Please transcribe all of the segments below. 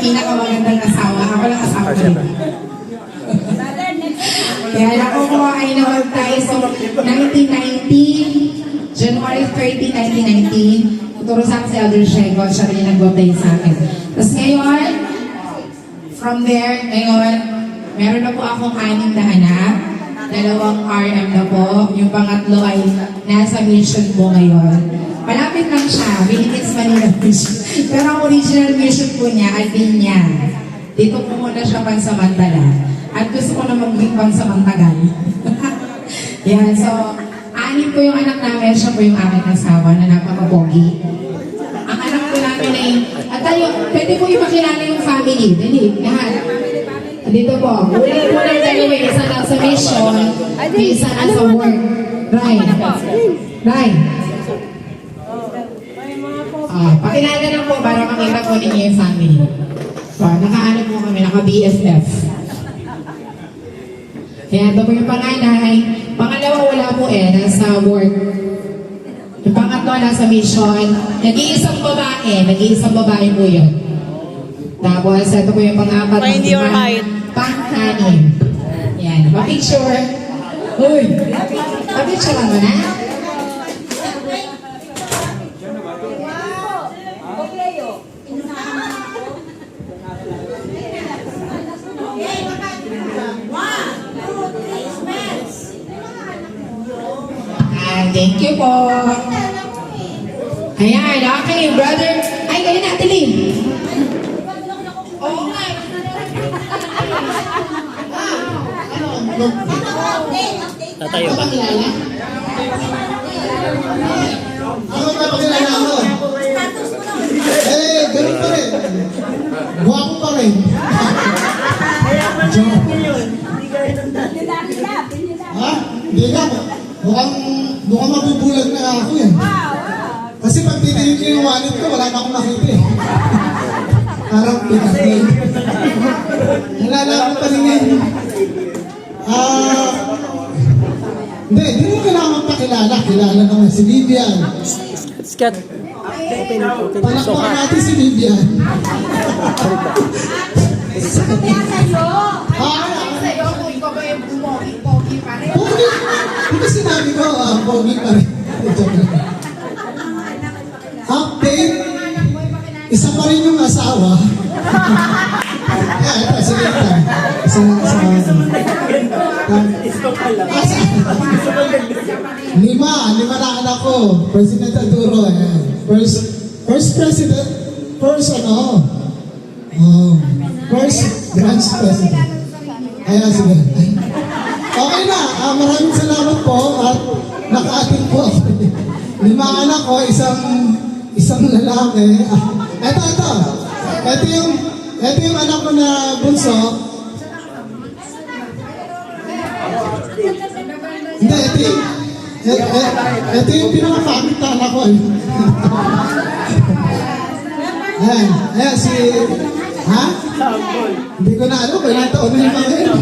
pinakamagandang asawa. Ako lang asawa ko rin. Kaya nakukuha ay naman tayo sa 1990, January 30, 1919. Turo sa akin si Elder Shego, siya rin nag-baptize sa akin. Tapos ngayon, from there, ngayon, meron na po akong 6 na anak. 2 RM na po. Yung pangatlo ay nasa mission po ngayon. Malapit lang siya, Philippines, Manila mission. Pero ang original mission po niya ay Binyan. Dito po muna siya pansamantala. At gusto ko na maging pansamantagal. Yan, so, 6 po yung anak namin, siya po yung aking asawa na napakapogi. Ang anak po namin ay, at tayo, pwede po yung makilala yung family. Dali, lahat. Dito po, una po ng dalawa, isa na sa mission, isa na sa work. Right. Right. Pakilala lang po para makita po ninyo yung family. So, nakaano po kami, naka-BFF. Kaya ito po yung panganay. Pangalawa, wala po nasa work. Yung pangatlo, nasa mission. Nag-iisang babae po yun. Tapos, ito po yung pang-apat. Find your height. Pang-anim. Yan, pa-picture. Uy, pa-picture lang mo na? Thank you po. Ayan, okay, brother. Ay, kayo na, Tilim. Oo nga. Tatayo ba? Ano ka pakilala mo? Ganun pa rin. Guwapo pa rin. Ha? Hindi ka. Mukhang mabubulag na ako yan. Kasi pag titigil ko yung wallet ko, wala na akong makita eh. Parang pinakil. Nalala ko pa rin yan. Hindi mo kailangan pakilala. Kilala naman si Vivian. Scott. Palakpakan natin si Vivian. Sa'yo, kung ikaw ba yung pogi pa rin. Pogi! Hindi sinabi ko, pogi pa rin. Update, isa pa rin yung asawa. Ito, sige ito. Isa lang asawa. Lima na anak ko. President Aduro. First president. First branch president. Ayan, sige. Okay na. Maraming salamat po at naka-atin po ako. 5 anak ko, isang lalaki. Ito yung anak ko na bunso. Hindi, ito yung pinakapakit na anak ko. Ayan, si... Ha? Hindi ko na alam, kailan taon na yung mga yun.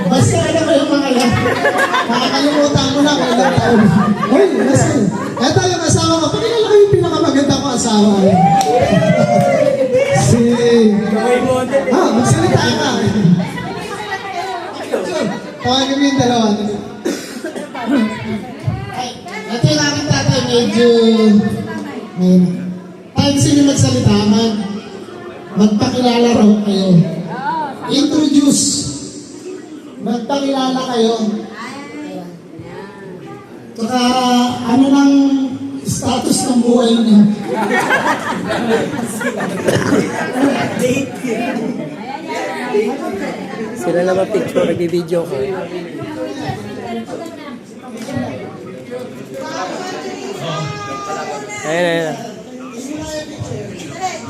Basta alam ko yung mga yan. Makakalimutan mo na kailan taon. Uy, basta. Ito yung asawa ko. Pakilala ko yung pinakamaganda ko asawa. Magsalita ka. Tawagin mo yung dalawa. Ito yung aking tatay, medyo... Time sino magsalita, magpakilala raw kayo. Introduce. Magpakilala kayo. Saka ano nang status ng buhay niyo? Sila na ma-picture, nag-video ko. Ayan.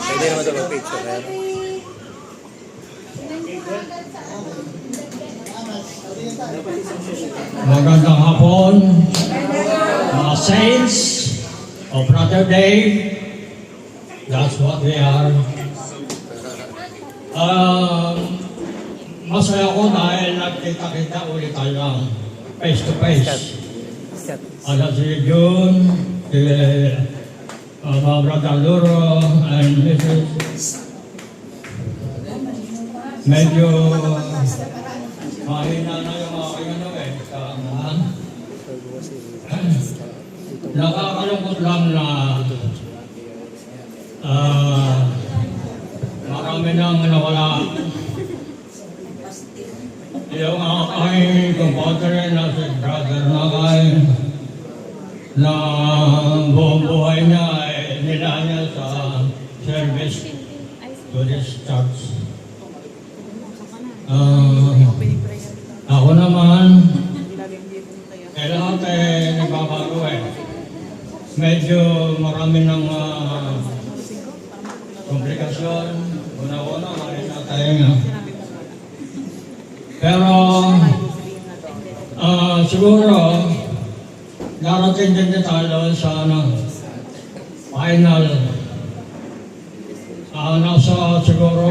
Pwede naman ito mag-picture. Magandang hapon, mga saints of Brother Day. That's what we are. Masaya ko dahil nagkita-kita ulit tayo face to face. Ada si June, si Brother Luro, and Mrs. medyo mahina na yung aking ano eh. Nakakalungkot lang na marami nang nawala. Yung aking kumpatre na si Brother Nakay na buong buhay niya ay nila niya sa service to this church. Ako naman, lahat ay nagbabago eh. Medyo marami ng komplikasyon. Una-una, malina tayo nga. Pero, siguro, darating din tayo sa final. Nasa siguro,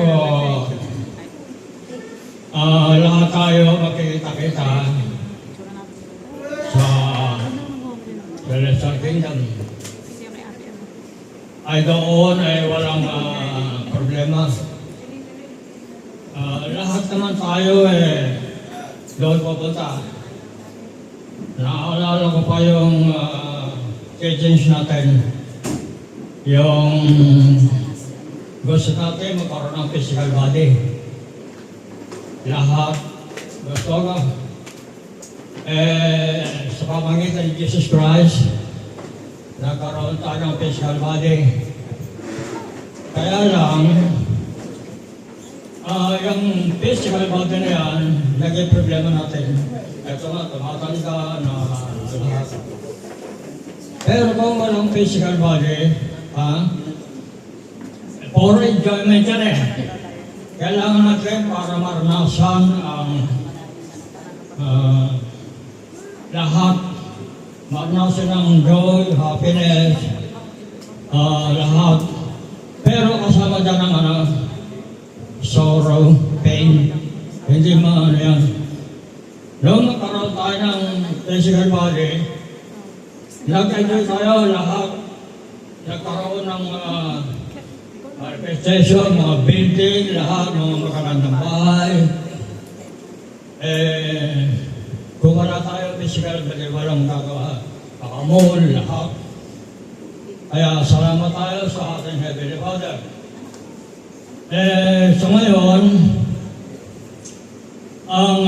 lahat tayo magkikita-kita sa Celestial Kingdom. Ay doon ay walang problema. Lahat naman tayo doon pupunta. Naalala ko pa yung teachings natin. Yung gusto natin magkaroon ng physical body. Lahat gusto ko. Sa pamagitan ni Jesus Christ, nagkaroon tayo ng physical body. Kaya lang, yung physical body na yan, naging problema natin. Ito nga, tumatanda na lahat. Pero kung walang physical body, for enjoyment yan eh. Kailangan natin para maranasan ang lahat. Maranasan ng joy, happiness, lahat. Pero kasama dyan ang sorrow, pain. Hindi maano yan. Noong nagkaroon tayo ng physical body, nag-enjoy tayo lahat. Nagkaroon ng manifestation, mga building, lahat, mga magagandang bahay. Kung wala tayo physical body, walang gagawa. Pakamol, lahat. Kaya salamat tayo sa ating Heavenly Father. So ngayon, ang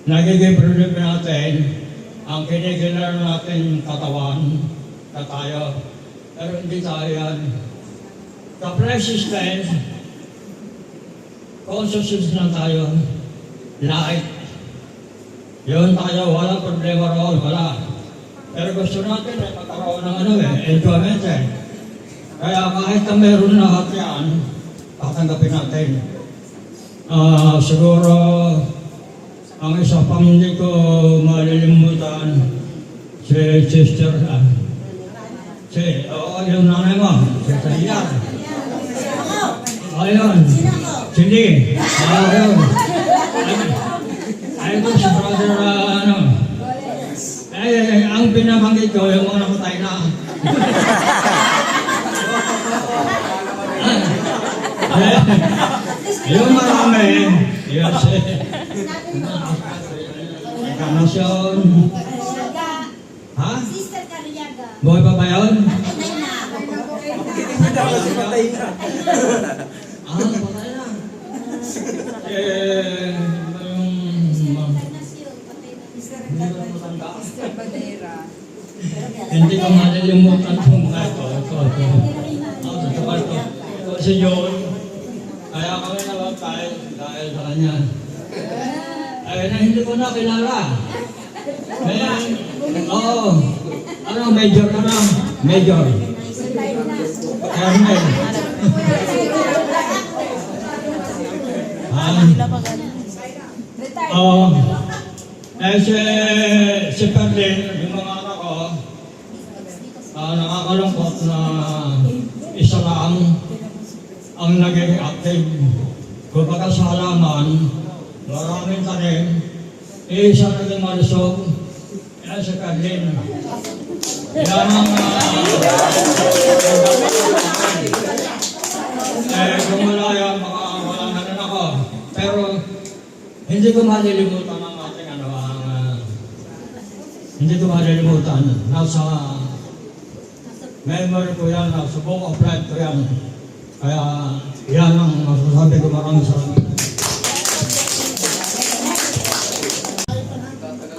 nagiging problema natin, ang kinikilar natin katawan, tayo, pero hindi tayo yan. The flesh is dead, consciousness lang tayo, light. Yun tayo, walang problema roon, wala. Pero gusto natin ay magkaroon ng enjoyment eh. Kaya kahit na meron lahat yan, tatanggapin natin. Siguro, ang isa pang hindi ko malilimutan, si Sister, yung nanay mo, si Tayar. Ayun, Cindy. Ayun. Ayun si Brother, ang pinabanggit ko, yung mga nakatay na. Yung marami, yun si Encarnacion. Ha? Sister Cariaga. Buhay pa ba yun? Patay na. Patay na. Hindi ko malilimutan itong mga ito. Ito si John. Kaya kami nabaptay dahil sa kanya. Ay, na hindi ko na kilala. Major ka na. Major. Colonel. Si Perlin, yung mga anak ko, nakakalungkot na isa lang ang naging active. Kumbaga sa halaman, maraming tanim, isa naging malusog, si Perlin. Yan ang kung wala yan, baka hindi ko malilimutan ang ating hindi ko malilimutan. Nasa memory ko yan, nasa book of life ko yan. Kaya yan ang masasabi ko, maraming salamat.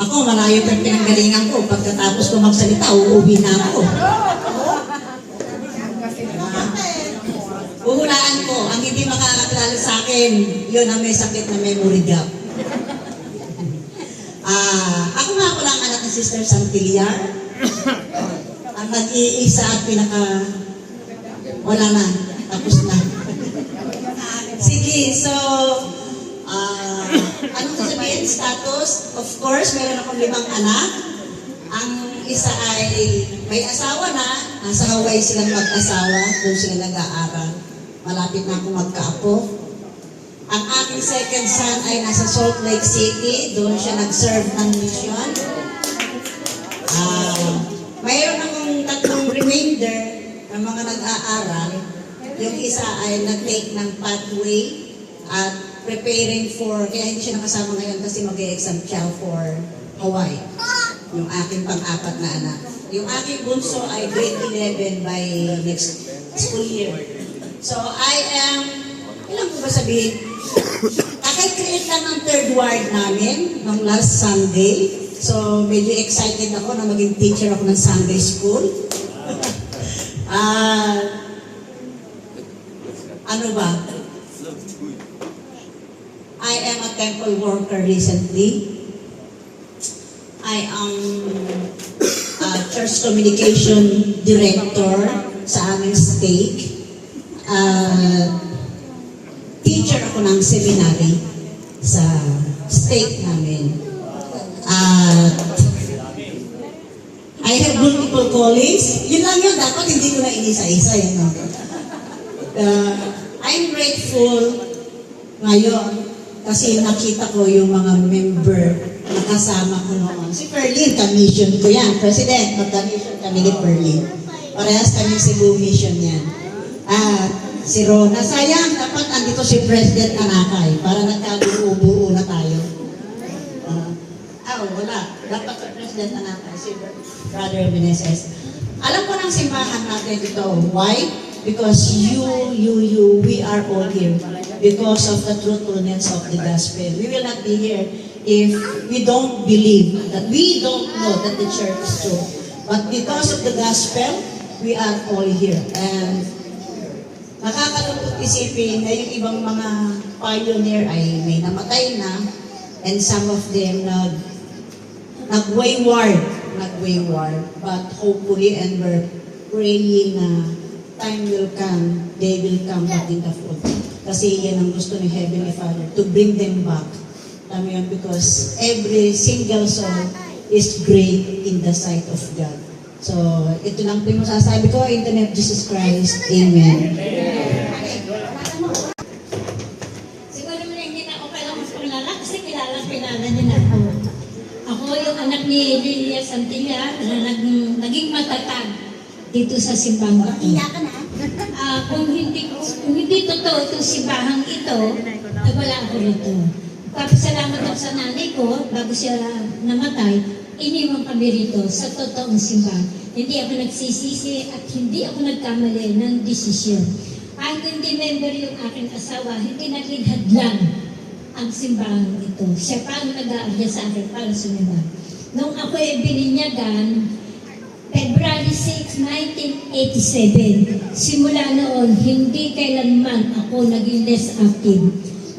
Ako, malayo pa yung pinanggalingan ko. Pagkatapos ko magsalita, uuwi na ako. Uhulaan ko, ang hindi makakakilala sa akin, yun ang may sakit na memory gap. Ako nga ako lang anak ng Sister Santillar. Ang nag-iisa at wala na, tapos na. Sige, so, ano sasabihin? Status? Of course, meron akong 5 anak. Ang isa ay may asawa na, nasa Hawaii silang mag-asawa, doon sila nag-aaral. Malapit na akong magkaapo. Ang aking second son ay nasa Salt Lake City, doon siya nag-serve ng mission. Mayroon akong 3 remainder ng mga nag-aaral. Yung isa ay nag-take ng pathway at preparing for, kaya hindi siya nakasama ngayon kasi mag-e-exam siya for Hawaii. Yung aking pang-4 na anak. Yung aking bunso ay grade 11 by next school year. So I am, ilang ko ba sabihin? Kakay-create lang ng 3rd ward namin nung last Sunday. So medyo excited ako na maging teacher ako ng Sunday school. Ano ba? I am a temple worker recently. I am a church communication director sa aming stake. Teacher ako ng seminary sa stake namin. I have multiple callings. Yun lang yun. Dapat hindi ko na inisa-isa. I'm grateful ngayon kasi nakita ko yung mga member na kasama ko noon. Si Perlin, commission ko yan. President, mag-commission kami ni Perlin. Parehas kami Cebu mission yan. Si Rona, sayang, dapat andito si President Anakay para nagkabuo-buo na tayo. Wala. Dapat si President Anakay, si Brother Meneses. Alam ko ng simbahan natin ito. Why? Because we are all here. Because of the truthfulness of the gospel. We will not be here if we don't believe, that we don't know that the church is true. But because of the gospel, we are all here. And nakakalungkot isipin na yung ibang mga pioneer ay may namatay na, and some of them nag-wayward. But hopefully, and we're praying na time will come, they will come back in the fold. Kasi yan ang gusto ni Heavenly Father, to bring them back. Tama yun, because every single soul is great in the sight of God. So, ito lang po yung masasabi ko, in the name of Jesus Christ. Amen. Siguro mo na hindi na ako kailangan mas pangalala kasi kilala niya na ako. Ako yung anak ni Lilia Santilla na naging matatag dito sa simbahan ko. Kung hindi totoo itong simbahang ito, ay wala ako rito. Papasalamat ako sa nanay ko bago siya namatay, iniwan kami rito sa totoong simbahan. Hindi ako nagsisisi at hindi ako nagkamali ng desisyon. Kahit hindi member yung aking asawa, hindi naging hadlang ang simbahan ito. Siya pa ang nag-aarya sa akin para sumimba. Nung ako ay bininyagan, February 6, 1987. Simula noon, hindi kailanman ako naging less active.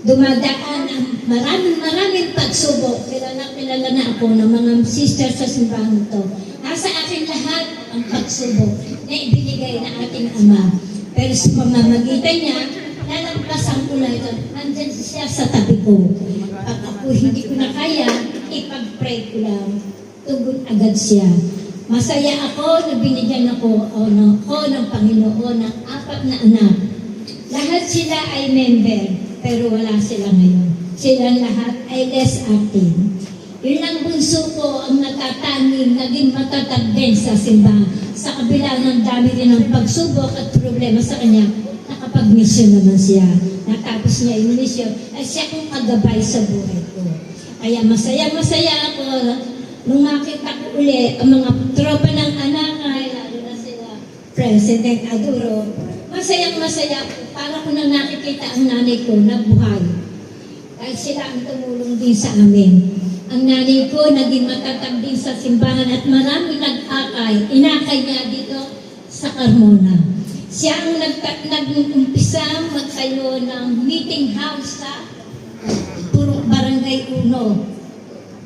Dumadaan ang maraming pagsubok. Kilala na ako ng mga sisters sa simbahan ito. Nasa akin lahat ang pagsubok na ibinigay na ating Ama. Pero sa pamamagitan niya, nalampasan ko na ito. Nandyan siya sa tabi ko. Pag ako hindi ko na kaya, ipag-pray ko lang. Tugon agad siya. Masaya ako na binigyan ako ng Panginoon ng 4 na anak. Lahat sila ay member, pero wala sila ngayon. Silang lahat ay less active. Yun ang bunso ko ang natatanging naging matatag din sa simbahan. Sa kabila ng dami din ng pagsubok at problema sa kanya, nakapag-mission naman siya. natapos niya yung mission, ay siya kong kagabay sa buhay ko. Kaya masaya ako nung makita ko uli ang mga tropa ng Anakay, lalo na sila President Aduro. Masaya ako para ko nang nakikita ang nanay ko na buhay. Dahil sila ang tumulong din sa amin. Ang nanay ko naging matatag din sa simbahan at marami inakay niya dito sa Carmona. Siya ang nag-umpisa magtayo ng meeting house sa Barangay 1.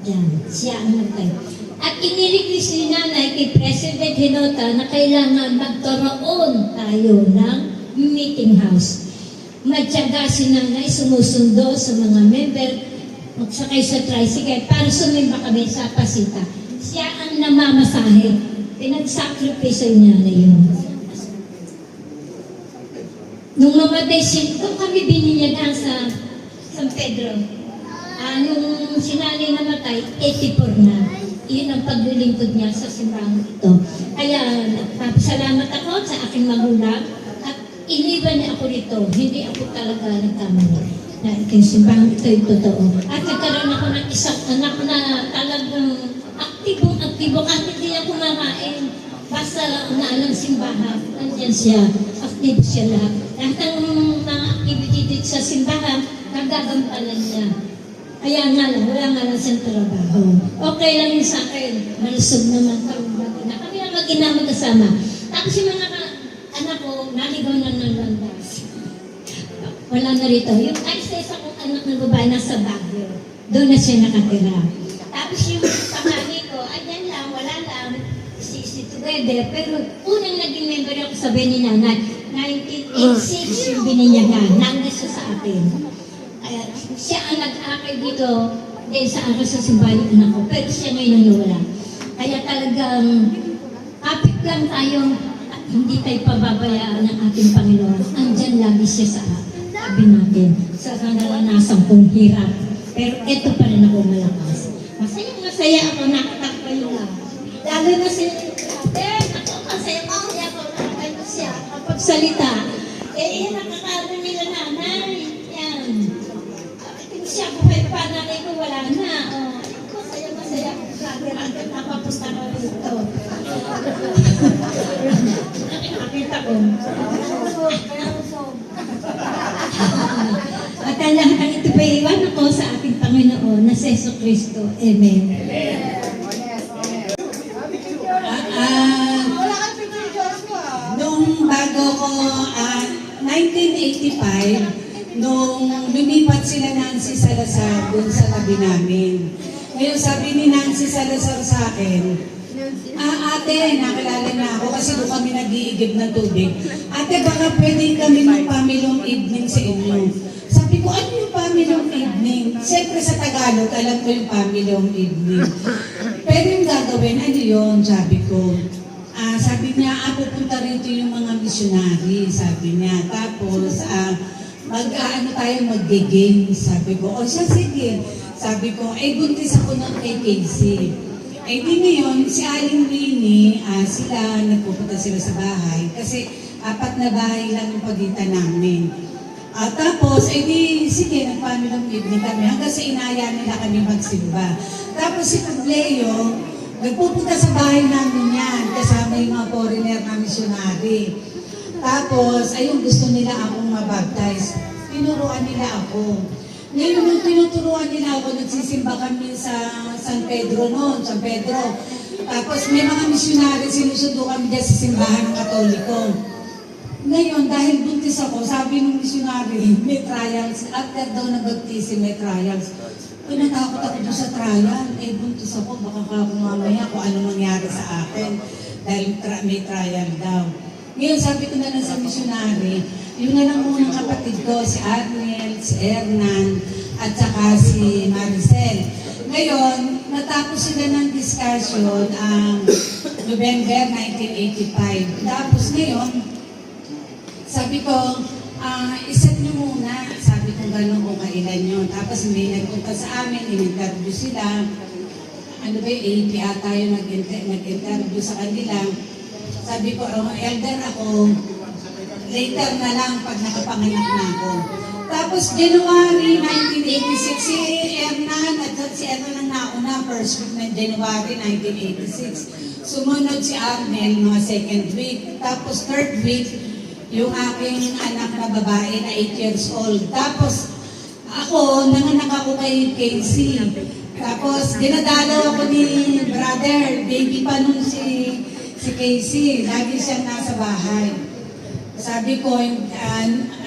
Yan, siya ang nagtayo. At inirequest ni nanay kay President Hinota na kailangan magkaroon tayo ng meeting house. Matyaga si nanay, sumusundo sa mga member, magsakay sa tricycle para sumimba kami sa Pasita. Siya ang namamasahe. Pinag-sacrifice niya na yun. Nung mamatay siya, kung kami bininyagan sa San Pedro, nung sinanay namatay, 84 na. Iyon ang paglilingkod niya sa simbahan ito. Kaya nagpapasalamat ako sa aking magulang at iniwan niya ako rito. Hindi ako talaga nagkamali. Na itong simbahan ito yung totoo. At nagkaroon ako ng isang anak na talagang aktibo kahit hindi niya kumakain. Basta naalang simbahan, nandiyan siya. Aktibo siya lahat. Lahat ng mga activity dito sa simbahan, nagagampalan niya. Kaya nga lang, wala nga lang siyang trabaho. Okay lang yun sa akin. Malusog naman kami mag-ina. Kami lang mag-ina magkasama. Tapos yung mga anak ko, naligaw na ng landas. Wala na rito. Yung isa kong anak ng babae nasa Baguio. Doon na siya nakatira. Tapos yung pangani ko, ayan lang, wala lang. Si together. Pero unang naging member ako sa Beninanay. 1986 yung bininyagan. Nandun siya sa atin. Kaya siya ang nag-akay dito dahil sa akin sa simbahan anak ko. Pero siya ngayon ang nawala. Kaya talagang kapit lang tayo at hindi tayo pababayaan ng ating Panginoon. Andyan lagi siya sa tabi natin sa naranasan kong hirap. Pero ito pa rin ako malakas. Masaya ako nakatakpa yung lahat. Lalo na si ako masaya ako nakakayo siya kapag salita. Yan nakakaano nila nanay. Yan. Siya buhay pa, nanay ko wala na. Masaya ako. Lagi napapunta ko rito. Nakita ko. At ang lahat ito pa iwan ako sa ating Panginoon na si Yesu Cristo. Amen. Nung bago ko, 1985, nung lumipat sila Nancy Salazar dun sa tabi namin. Ngayon sabi ni Nancy Salazar sa akin, ate, nakilala na ako kasi doon kami nag-iigib ng tubig. Ate, baka pwede kami mag-pamilong evening sa inyo. Sabi ko, ano yung pamilong evening? Siyempre sa Tagalog, alam ko yung pamilong evening. Pero yung gagawin, ano yun? Sabi ko. Sabi niya, pupunta rito yung mga missionary, sabi niya. Tapos, mag-game, sabi ko. O siya, sige. Sabi ko, buntis ako ng kay Casey. Di ngayon, si Aling Winnie, sila, nagpupunta sila sa bahay. Kasi 4 na bahay lang yung pagitan namin. Tapos, sige, nagpamilang evening kami. Hanggang sa inaya nila kami magsimba. Tapos si Pableo, nagpupunta sa bahay namin yan. Kasama yung mga foreigner na missionary. Tapos, ayun, gusto nila akong mabaptize. Tinuruan nila ako. Ngayon, nung tinuturuan nila ako, nagsisimba kami sa San Pedro noon, San Pedro. Tapos may mga missionary, sinusundo kami dyan sa simbahan ng Katoliko. Ngayon, dahil buntis ako, sabi ng missionary, may trials. After daw na baptism, may trials. Natakot ako doon sa trial. Buntis ako, baka ako mamaya kung ano mangyari sa akin. Dahil may trial daw. Ngayon, sabi ko na lang sa missionary, yung na lang muna kapatid ko, si Arnel, si Hernan, at saka si Maricel. Ngayon, natapos sila ng discussion November 1985. Tapos ngayon, sabi ko, iset nyo muna. Sabi ko gano'n kung kailan yun. Tapos may nagpunta sa amin, in-interview sila. Ano ba yung AP ata yung nag-interview sa kanila. Sabi ko, elder ako, later na lang pag nakapanganak na ako. Tapos January 1986, si Ernan at si Ernan ang nauna, first week ng January 1986. Sumunod si Arnel, mga second week. Tapos third week, yung aking anak na babae na 8 years old. Tapos ako, nanganak ako kay Casey. Tapos dinadalaw ako ni brother, baby pa nun si Casey. Lagi siyang nasa bahay. Sabi ko,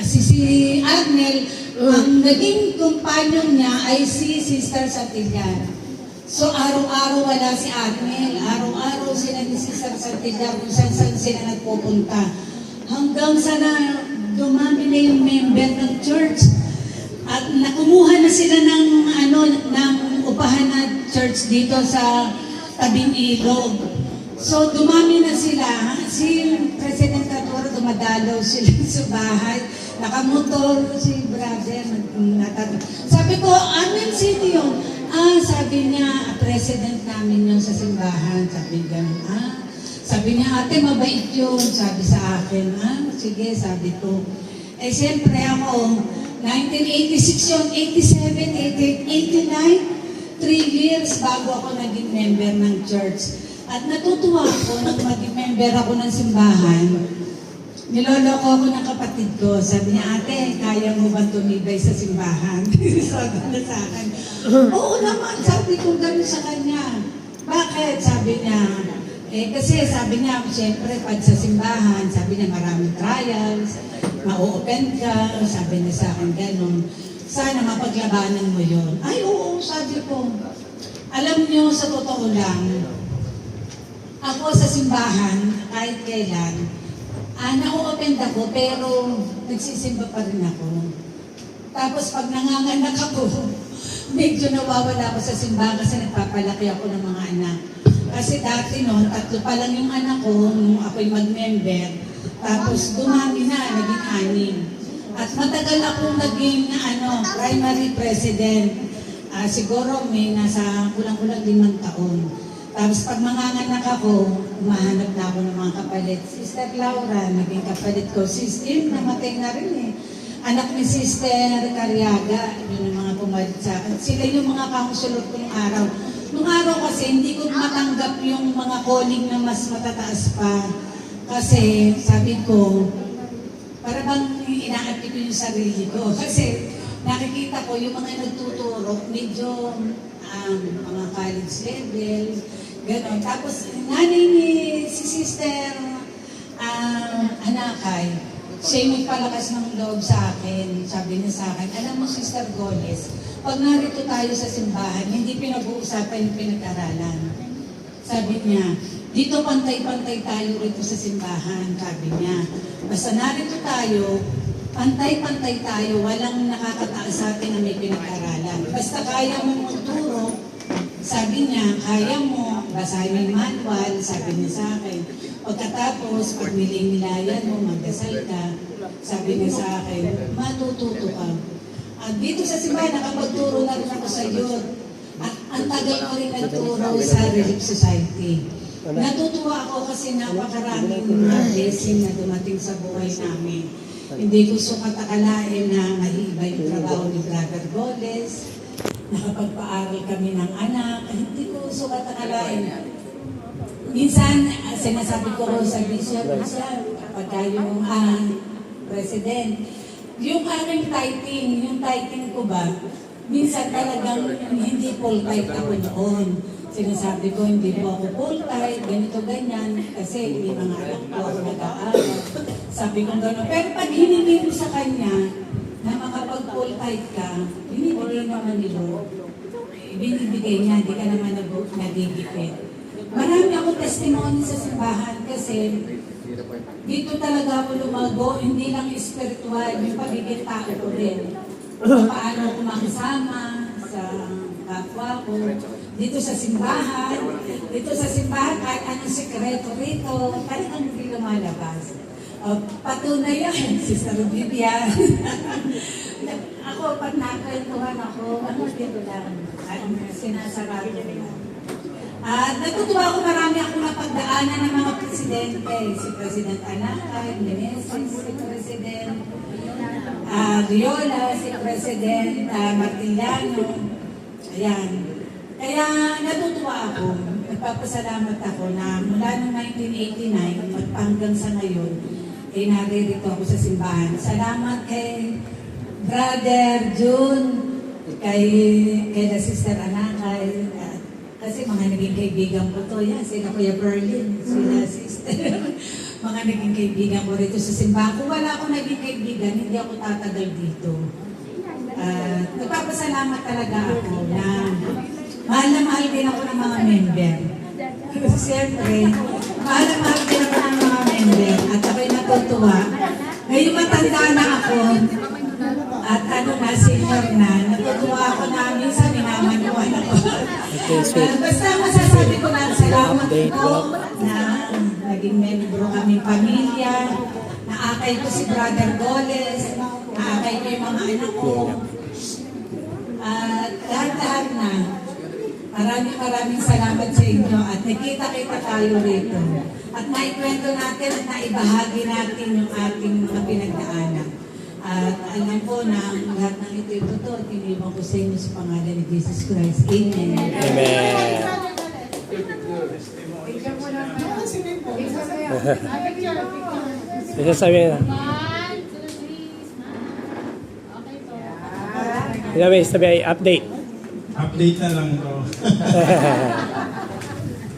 si Arnel, ang naging companion niya ay si Sister Santillan. So araw-araw wala si Arnel. Araw-araw sila ni Sister Santillan kung saan sila nagpupunta. Hanggang sa na dumami na yung member ng church. At nakumuha na sila ng upahan na church dito sa tabing ilog. So dumami na sila. Si President Catoro dumadalaw sila sa bahay. Nakamotor si brother. Sabi ko, amin sino yun? Sabi niya, president namin yung sa simbahan. Sabi gano'n, Sabi niya, ate, mabait yun. Sabi sa akin, sige, sabi ko. Eh, siyempre ako, 1986 yun, 87, 88, 89, 3 years bago ako naging member ng church. At natutuwa ako nang maging member ako ng simbahan. Niloloko ako ng kapatid ko. Sabi niya, ate, kaya mo ba tumibay sa simbahan? Sabi niya sa akin, oo naman, sabi ko gano'n sa kanya. Bakit? Sabi niya, kasi sabi niya, siyempre, pag sa simbahan, sabi niya, maraming trials, ma-open ka, sabi niya sa akin gano'n. Sana mapaglabanan mo yon. Ay, oo, sabi ko. Alam niyo, sa totoo lang, ako sa simbahan, kahit kailan, na-open ako, pero nagsisimba pa rin ako. Tapos pag nanganganak ako, medyo nawawala ako sa simbahan kasi nagpapalaki ako ng mga anak. Kasi dati noon, 3 pa lang yung anak ko nung ako'y mag-member. Tapos dumami na, naging 6. At matagal akong naging primary president. Siguro may nasa kulang-kulang 5 taon. Tapos pag manganganak ako, umahanap na ako ng mga kapalit. Sister Laura, naging kapalit ko. Sister, namatay na rin eh. Anak ni Sister Cariaga, yun yung mga pumalit sa akin. Sila yung mga kaunsulor ko nung araw. Nung araw kasi, hindi ko matanggap yung mga calling na mas matataas pa. Kasi sabi ko, para bang inaanti ko yung sarili ko. Kasi nakikita ko yung mga nagtuturo, medyo mga college level, gano'n. Tapos nanay ni si Sister Anakay, siya yung nagpalakas ng loob sa akin. Sabi niya sa akin, alam mo Sister Goles, pag narito tayo sa simbahan, hindi pinag-uusapan yung pinag-aralan. Sabi niya, dito pantay-pantay tayo rito sa simbahan, sabi niya. Basta narito tayo, pantay-pantay tayo, walang nakakataas sa atin na may pinag-aralan. Basta kaya mo magturo, sabi niya, kaya mo, basahin mo yung manual, sabi niya sa akin. Pagkatapos, pag nilayan mo, magdasal ka, sabi niya sa akin, matututo ka. At dito sa simbahan, nakapagturo na rin ako sa youth. At ang tagal ko rin nagturo sa Relief Society. Natutuwa ako kasi napakaraming blessing na dumating sa buhay namin. Hindi ko sukat akalain na maiiba yung trabaho ni Brother Goles. Nakapagpaaral kami ng anak. Hindi ko sukat akalain. Minsan, sinasabi ko sa Bishop, kapag yung President, yung aking typing ko ba, minsan talagang hindi full type ako noon. Sinasabi ko, hindi po ako full type, ganito, ganyan, kasi may mga anak po ako nag-aaral. Sabi ko gano'n. Pero pag hiningi mo sa kanya na makapag-full type ka, binibigay naman ni Lord. Binibigay niya, hindi ka naman nagigipit. Marami ako testimony sa simbahan kasi dito talaga ako lumago, hindi lang spiritual, yung pagiging tao ko rin. Paano ako makisama sa kapwa ko. Dito sa simbahan, kahit anong sekreto rito, talagang hindi lumalabas. Patunay yan, Sister Vivian. Ako, pag nakwentuhan ako, dito lang, sinasarado lang. At natutuwa ako, marami akong napagdaanan ng mga presidente. Si President Anacay, Meneses, si President Riola, si President Martillano. Ayan. Kaya natutuwa ako, nagpapasalamat ako na mula noong 1989 hanggang sa ngayon, ay naririto ako sa simbahan. Salamat kay Brother June, kay na Sister Anacay, kasi mga naging kaibigan ko to, yan, sila Kuya Berlin, sila Sister, mga naging kaibigan ko rito sa simbahan. Kung wala akong naging kaibigan, hindi ako tatagal dito. Nagpapasalamat talaga ako na mahal din ako ng mga member. Siyempre, mahal din ako ng mga member at ako'y natutuwa. Ngayon matanda na ako at senior na, natutuwa ako na minsan minamanuan ako. Okay, sweet. Basta masasabi ko lang salamat Update po po. na naging membro kaming pamilya, naakay ko si Brother Doles, naakay ko yung mga anak ko, at lahat-lahat na. Maraming salamat sa inyo at nakita-kita tayo rito. At naikwento natin at naibahagi natin yung ating mga pinagdaanan. At alam ko na ang lahat ng ito'y totoo at inibang ko sa inyo sa pangalan ni Jesus Christ. Amen. Amen. Isa sabi na. Sabi ay update. Update na lang to.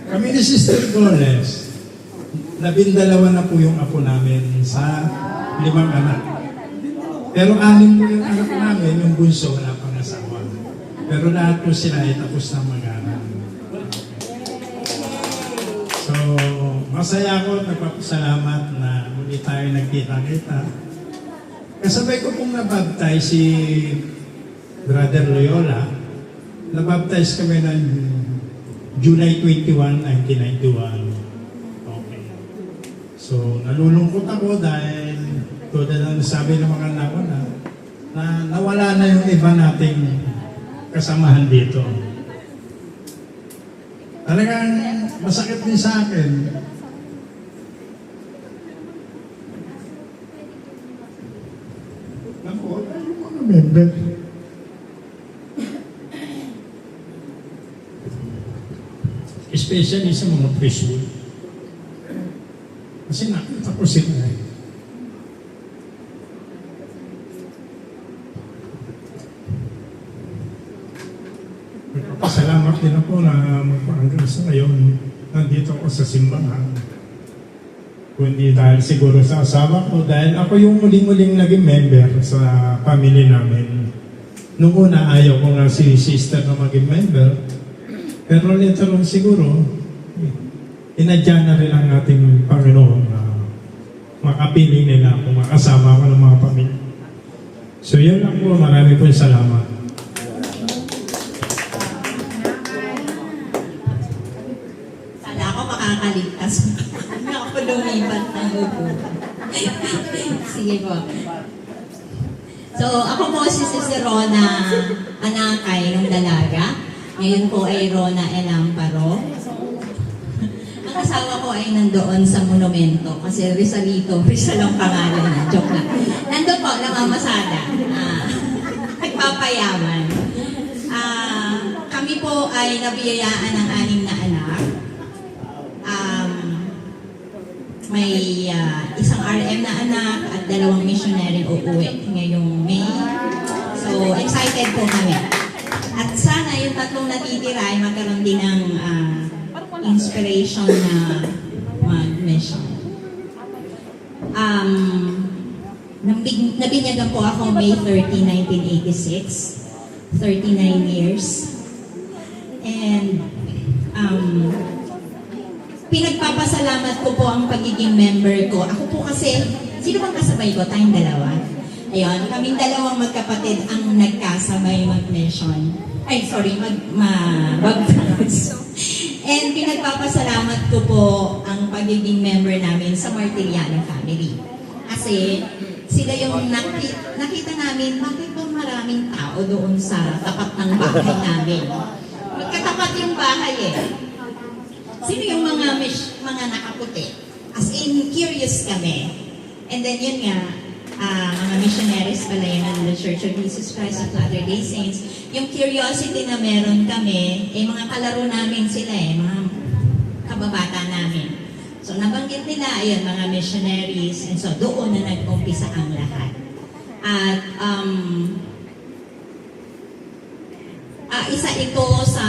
Kami ni Sister Goles, 12 na po yung apo namin sa 5 anak. Pero 6 po yung anak namin, yung bunso wala pang asawa. Pero lahat po sila ay tapos na mag-aral. So, masaya ako at nagpapasalamat na muli tayo nagkita-kita. Kasabay ko pong nabaptize si Brother Loyola. Nabaptize kami ng July 21, 1991. Okay. So, nalulungkot ako dahil tulad ng sabi ng mga nauna na nawala na yung iba nating kasamahan dito. Talagang masakit din sa akin. Naku, yung mga member. Especially sa mga preschool. Kasi nakita ko sila eh. Pasalamat din ako na hanggang sa ngayon nandito ako sa simbahan. Kundi dahil siguro sa asawa ko, dahil ako yung muling-muling naging member sa family namin. Noong una ayaw ko nga si sister na maging member. Pero later on siguro, inadya na rin ang ating Panginoon na makapiling nila kung makasama ko ng mga pamilya. So yun lang po, marami po salamat. Kala ko makakaligtas. Hindi ako lumipat ng upo. Sige po. So, ako po si Sister Rona Anacay ng Dalaga. Ngayon po ay Rona Elamparo. Ang asawa ko ay nandoon sa monumento kasi Rizalito, Rizal ang pangalan na. Joke lang. Nandoon po, namamasada. Nagpapayaman. Kami po ay nabiyayaan ng 6 na anak. May isang RM na anak at 2 missionary uuwi ngayong May. So, excited po kami. At sana yung 3 natitira ay magkaroon din ng inspiration na mag-mission. Nabinyagan po ako May 30, 1986. 39 years. And pinagpapasalamat ko po ang pagiging member ko. Ako po kasi, sino bang kasabay ko? Tayong dalawa. Ayun, kaming dalawang magkapatid ang nagkasabay mag-mission. Ay, sorry, mag-baptize. And pinagpapasalamat ko po ang pagiging member namin sa Martillano family. Kasi sila yung nakita namin, bakit ba maraming tao doon sa tapat ng bahay namin? Magkatapat yung bahay eh. Sino yung mga nakaputi? As in, curious kami. And then yun nga, mga missionaries pala yun ng the Church of Jesus Christ of Latter-day Saints. Yung curiosity na meron kami, mga kalaro namin sila mga kababata namin. So nabanggit nila, ayun, mga missionaries, and so doon na nag-umpisa ang lahat. At isa ito sa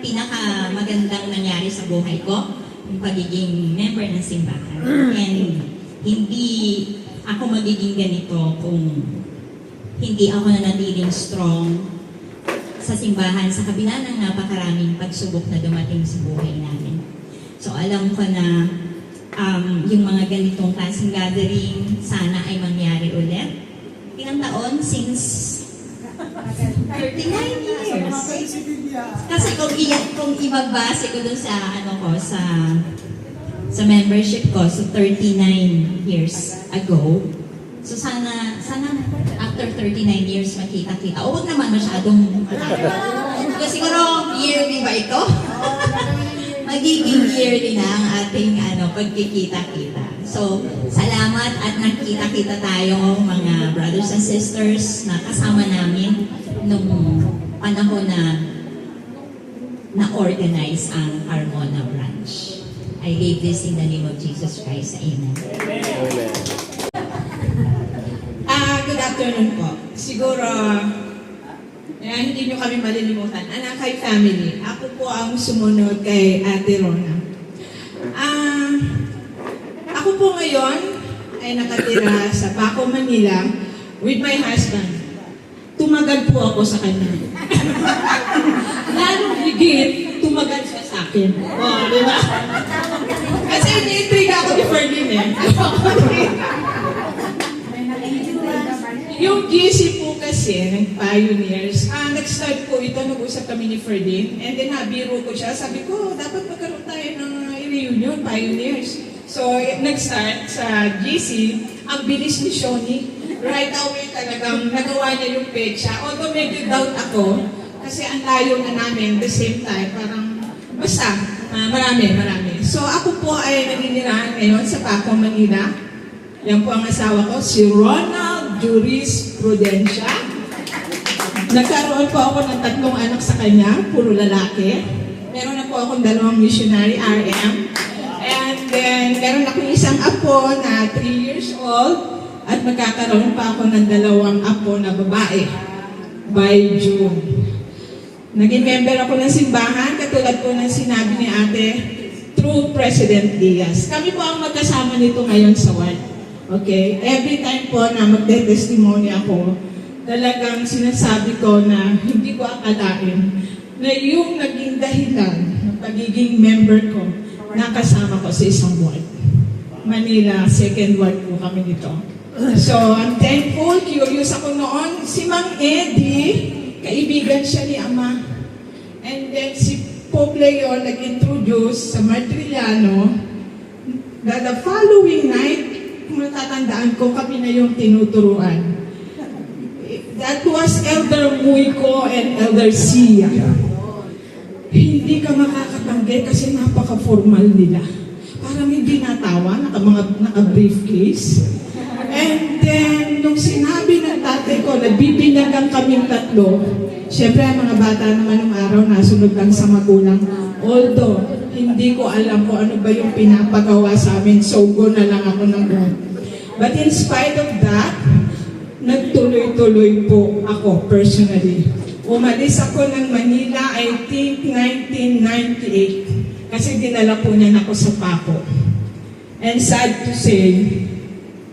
pinakamagandang nangyari sa buhay ko, yung pagiging member ng simbahan. And hindi ako magiging ganito kung hindi ako nanatiling strong sa simbahan sa kabila ng napakaraming pagsubok na dumating sa buhay namin. So alam ko na yung mga ganitong klaseng gathering sana ay mangyari ulit. Ilang taon? Since 39 years. Kasi kung ibabase ko dun sa sa membership ko, so 39 years ago. So sana after 39 years makita-kita. O wag naman masyadong siguro yearly ba ito? Magiging yearly na ang ating pagkikita-kita. So, salamat at nakita-kita tayo mga brothers and sisters na kasama namin nung panahon na-organize ang Carmona branch. I gave this in the name of Jesus Christ. Amen. Amen. Good afternoon po. Siguro, hindi nyo kami malilimutan. Anakay family. Ako po ang sumunod kay Ate Rona. Ako po ngayon ay nakatira sa Paco, Manila with my husband. Tumagal po ako sa kanya. Lalong higit, tumagal siya sa akin. Di ba? Kasi ini-intriga ako ni Ferdinand. Yung GC po kasi, ng pioneers, nag-start po ito, nag-usap kami ni Ferdinand, and then nabiro ko siya, sabi ko, dapat magkaroon tayo ng reunion, pioneers. So, nag-start sa GC, ang bilis ni Shoni, right away talagang nagawa niya yung petsa. Although medyo doubt ako, kasi ang layo na namin, the same time, parang, basta, marami. So, ako po ay naninirahan ngayon sa Paco, Manila. Yan po ang asawa ko, si Ronald Juris Prudencia. Nagkaroon po ako ng 3 anak sa kanya, puro lalaki. Meron na po akong 2 missionary, RM. And then, meron akong isang apo na 3 years old. At magkakaroon pa ako ng 2 apo na babae by June. Naging member ako ng simbahan, katulad po ng sinabi ni Ate, through President Diaz. Kami po ang magkasama nito ngayon sa ward. Okay? Every time po na magte-testimony ako, talagang sinasabi ko na hindi ko akalain na yung naging dahilan ng pagiging member ko, nakasama ko sa isang ward. Manila, 2nd ward po kami nito. So, I'm thankful, curious ako noon. Si Mang Eddie, kaibigan siya ni Ama. And then si Pope Leon nag-introduce sa Martiriano na the following night, kung natatandaan ko, kami na yung tinuturuan. That was Elder Muico and Elder Sia. Hindi ka makakatanggi kasi napaka-formal nila. Parang hindi natawa, naka-briefcase. And then, nung sinabi ng tatay ko, nagbibinagang kaming 3, syempre, ang mga bata naman ng araw, nasunod lang sa magulang. Although, hindi ko alam kung ano ba yung pinapagawa sa amin, so go na lang ako ng God. But in spite of that, nagtuloy-tuloy po ako personally. Umalis ako ng Manila, I think 1998, kasi dinala po niya ako sa Paco. And sad to say,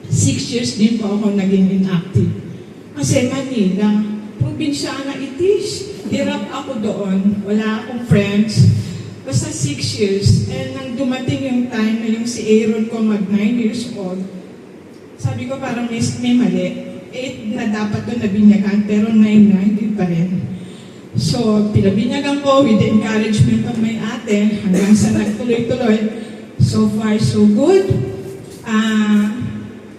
6 years din po ako naging inactive. Kasi Manila, probinsyana it is. Hirap ako doon. Wala akong friends. Basta 6 years. And nang dumating yung time na yung si Aaron ko mag 9 years old, sabi ko parang may mali. 8 na dapat doon nabinyagan, pero 9 na, hindi pa rin. So, pinabinyagan ko with the encouragement of my ate, hanggang sa nagtuloy-tuloy. So far, so good.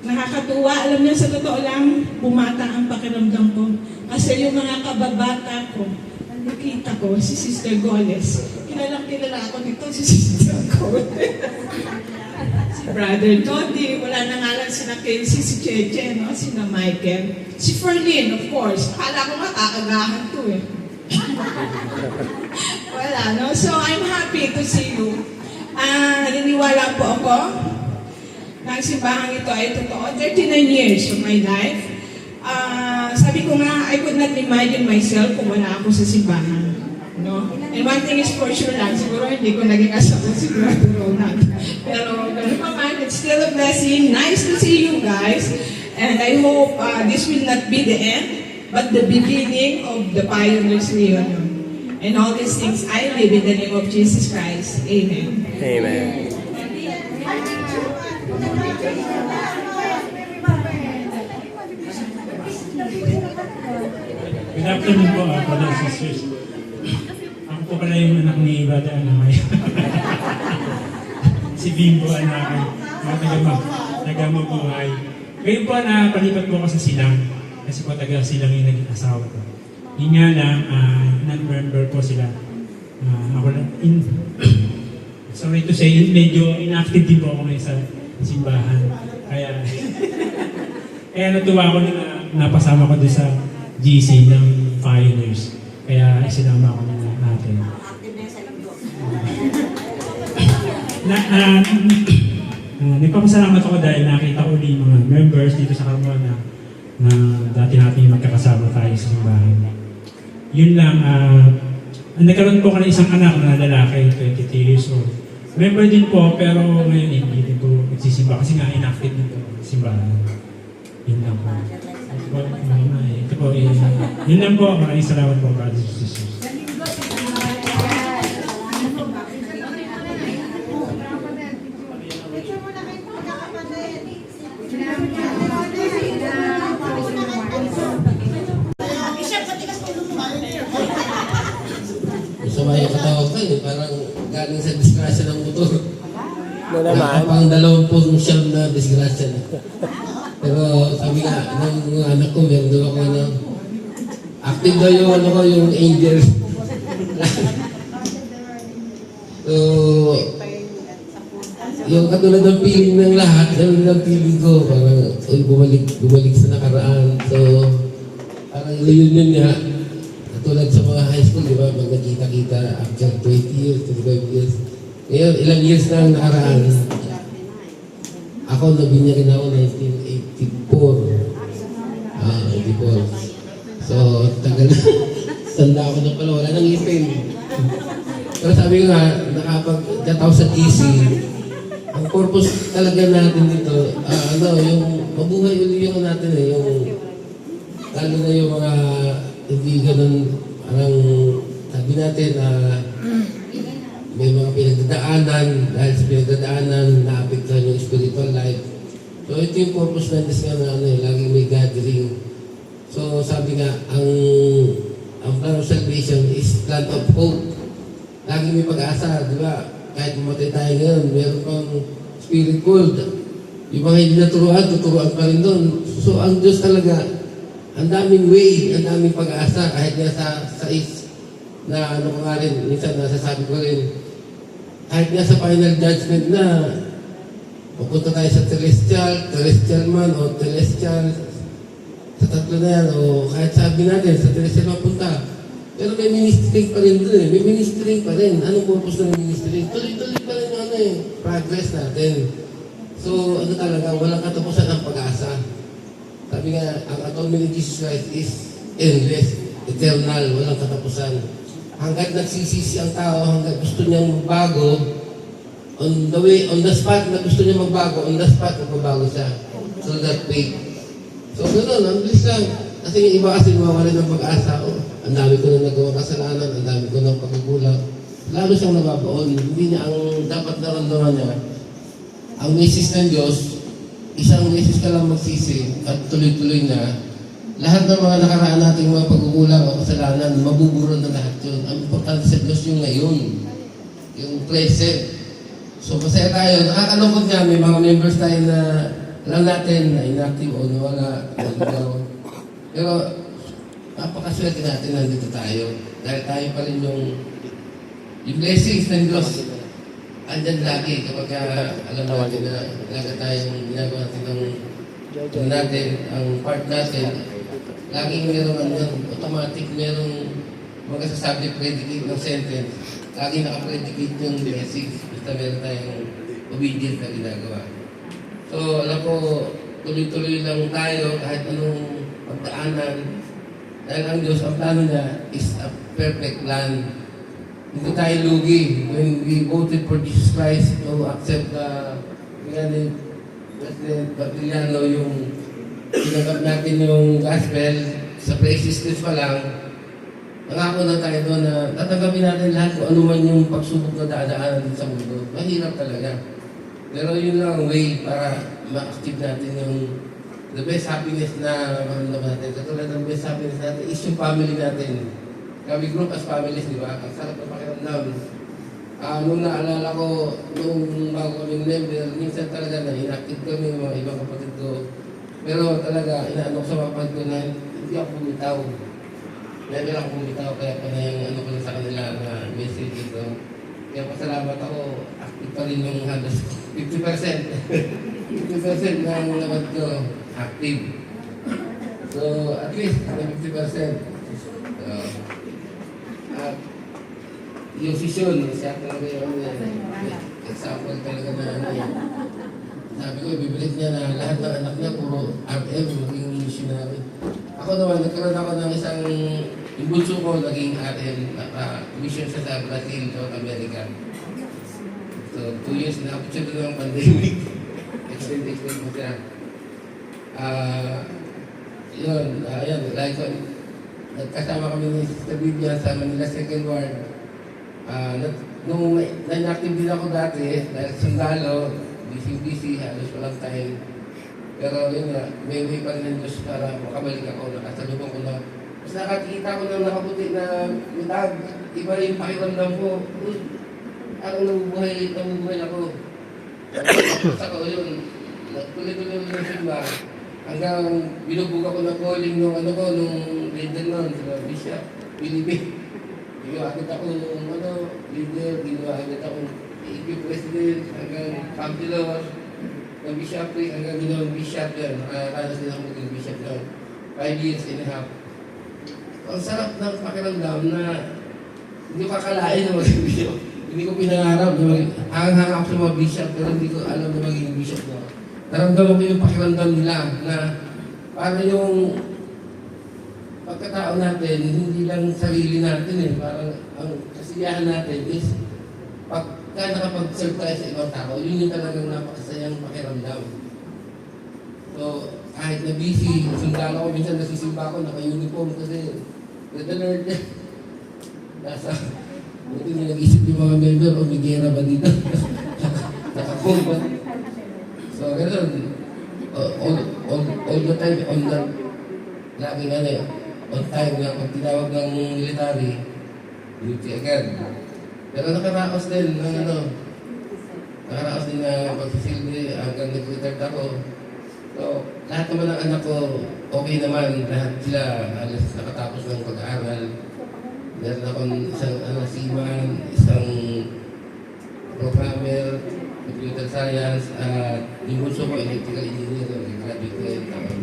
Nakakatuwa, alam niya, sa totoo lang, bumata ang pakiramdam ko. Kasi yung mga kababata ko, nakita ko, si Sister Goles, kilala ako nito si Sister Cody. Si Brother Tony, wala na nga lang sina Casey, si Cheche, no? Sina Michael. Si Ferlin, of course. Akala ko nga kakagahan to eh. Wala, no? So, I'm happy to see you. Naniniwala po ako na ang simbahan ito ay totoo. 39 years of my life. Sabi ko nga, I could not imagine myself kung wala ako sa simbahan. No? And one thing is for sure lang, siguro hindi ko naging asawa sigurado Ronald. Pero ganun pa man, it's still a blessing. Nice to see you guys. And I hope this will not be the end, but the beginning of the Pioneers Reunion. And all these things I live in the name of Jesus Christ. Amen. Amen. Good afternoon po, brothers and sisters. Ako po pala yung anak ni Brother Anamay. Si Bimbo Anamay, mga taga-mabuhay. Ngayon po napalipat po ako sa Silang, kasi po taga-Silang yung naging asawa ko. Yun nga lang, non-member po sila. Ako lang, sorry to say, medyo inactive din po ako ngayon sa simbahan. Kaya, kaya natuwa ako na napasama ko doon sa GC ng Pioneers. Kaya isinama ako na natin. Nagpapasalamat ako dahil nakita ko ulit mga members dito sa Carmona na dati natin magkakasama tayo sa simbahan. Yun lang, nagkaroon po ko ng isang anak na lalaki, 22 years old. Member din po, pero ngayon hindi din po nagsisimba kasi nga inactive din po simbahan. Yun lang po. Ito po, yun lang po. Maraming salamat po, brothers and sisters. Masama yung katawag ko eh, parang galing sa disgrasya ng motor. Ano naman? Pang 20 siyam na disgrasya na. Pero sabi nga, ng anak ko, meron doon ako ano, active daw yung ano ko, yung angel. So, yung katulad ng feeling ng lahat, ganun ng feeling ko, parang bumalik sa nakaraan. So, parang reunion nga, katulad sa mga high school, di ba, pag nakita-kita after 20 years, 25 years. Ngayon, ilang years na ang nakaraan. Ako, nabinyarin ako 1984. So, tagal na. Tanda ako na pala, wala nang ipin. Pero sabi ko nga, nakapag-kataw sa GC, ang purpose talaga natin dito, yung mabuhay ulit yung natin yung lalo na yung mga hindi ganun, parang sabi natin, may mga pinagdadaanan, dahil sa pinagdadaanan, naapektuhan yung spiritual life. So ito yung purpose na Diyos nga na laging may gathering. So sabi nga, ang plan of salvation is plan of hope. Laging may pag-asa, di ba? Kahit mamatay tayo ngayon, meron pang spirit world. Yung mga hindi naturuan, tuturuan pa rin doon. So ang Diyos talaga, ang daming way, ang daming pag-asa, kahit nga sa na ano ko nga rin, minsan nasasabi ko rin, kahit nga sa final judgment na, pupunta tayo sa celestial man, o celestial, sa tatlo na yan, o kahit sabi natin, sa celestial mapunta. Pero may ministering pa rin doon eh, may ministering pa rin. Anong purpose ng ministering? Tuloy-tuloy pa rin yung progress natin. So, ano talaga, walang katapusan ng pag-asa. Sabi nga, ang atonement ni Jesus Christ is endless, eternal, walang katapusan. Hanggat nagsisisi ang tao, hanggat gusto niyang magbago, on the spot na gusto niya magbago, on the spot magbabago siya. So that faith. So gano'n, ang bilis lang. Kasi yung iba kasi mawawala ng pag-asa. Ang dami ko na nagawa kasalanan, ang dami ko ng pagkukulang. Lalo siyang nababaon. Hindi niya ang dapat naramdaman niya. Ang message ng Diyos, isang message ka lang magsisi at tuloy-tuloy na. Lahat ng mga nakaraan nating mga pagkukulang o kasalanan, mabuburo na lahat yun. Ang importante sa Diyos yung ngayon. Yung present. So masaya tayo. Nakakalungkot nga, may mga members tayo na alam natin na inactive o nawala. Pero napakaswerte natin nandito tayo. Dahil tayo pa rin yung yung blessings ng Diyos, andyan lagi kapag alam natin na laga tayong ginagawa natin ang part natin, laging meron automatic merong magsasabi predicate ng sentence, laging naka-predicate yung blessings, basta meron tayong obedient na ginagawa. So, alam ko, tuloy-tuloy lang tayo kahit anong pagdaanan, dahil ang Diyos, ang plano niya is a perfect plan. Hindi tayo lugi. When we voted for Jesus Christ to accept President Batiliano, yung tinanggap natin yung gospel, sa pre-existence pa lang, nangako na tayo doon na tatanggapin natin lahat kung ano man yung pagsubok na dadaanan din sa mundo. Mahirap talaga. Pero yun lang ang way para ma-active natin yung the best happiness na maramdaman natin. Katulad ng best happiness natin is yung family natin. Kami group as families, di ba? Ang sarap na pakiramdam. Nung naalala ko, nung bago kaming member, minsan talaga na inactive kami ng mga ibang kapatid ko. Pero talaga, inaano ko sa mga kapatid ko na hindi ako bumitaw. Never ako bumitaw, kaya pa na yung ano ko sa kanila na message dito. Kaya pasalamat ako, active pa rin yung halos 50%. 50% ng labat ko, active. So, at least, 50%. At yung session, siya talaga yung example talaga na ano yun. Sabi ko, ibibilit niya na lahat ng anak niya, puro RM, maging missionary. Ako naman, nagkaroon ako ng isang, yung bunso ko, naging RM, mission siya sa Brazil, South America. So, 2 years na ako siya ng pandemic. Extend mo siya. Ayan, like, nagkasama kami ni Sister Vivian sa Manila Second Ward. Nung na-inactive din ako dati, dahil sundalo, busy, halos walang time. Pero yun nga, may way pa rin ng Diyos para makabalik ako, nakasalubong ko na. Mas nakakita ko ng nakaputi na mitag, iba yung pakiramdam ko. Ang nabubuhay ako. Tapos ako yun, tuloy-tuloy yung simba. Hanggang binubog ako ng calling nung leader nun, sa Bishop, Pilipin. Ginawa ako nung leader, ginawa akong EQ President, hanggang Councilor, ng Bishop, hanggang ginawang Bishop yan. Nakakalas din ako maging Bishop lang. 5 years and a half. Ang sarap ng pakiramdam na hindi ko kakalain na maging Bishop. Hindi ko pinangarap na hang-hang ako sa mga Bishop, pero hindi ko alam na maging Bishop na. Naramdaman ko yung pakiramdam nila na para yung pagkatao natin, hindi lang sarili natin eh. Parang ang kasiyahan natin is pagka nakapag-serve tayo sa ibang tao, yun yung talagang napakasayang pakiramdam. So, kahit na busy, sundalo ko, minsan nasisimba ko, naka-uniform kasi the Lord nasa, buti na nag-isip yung mga member, o may gera ba dito? Naka-phone ba? So, gano'n, all the time, laging on time nga, pag tinawag ng military, duty agad. Pero nakaraos din ng nakaraos din na pagsisilbi hanggang nag-retired ako. So, lahat naman ng anak ko, okay naman, lahat sila halos nakatapos ng pag-aaral. Meron akong isang seaman, isang programmer, computer science, at yung gusto ko, electrical engineer, graduate ko yung taon.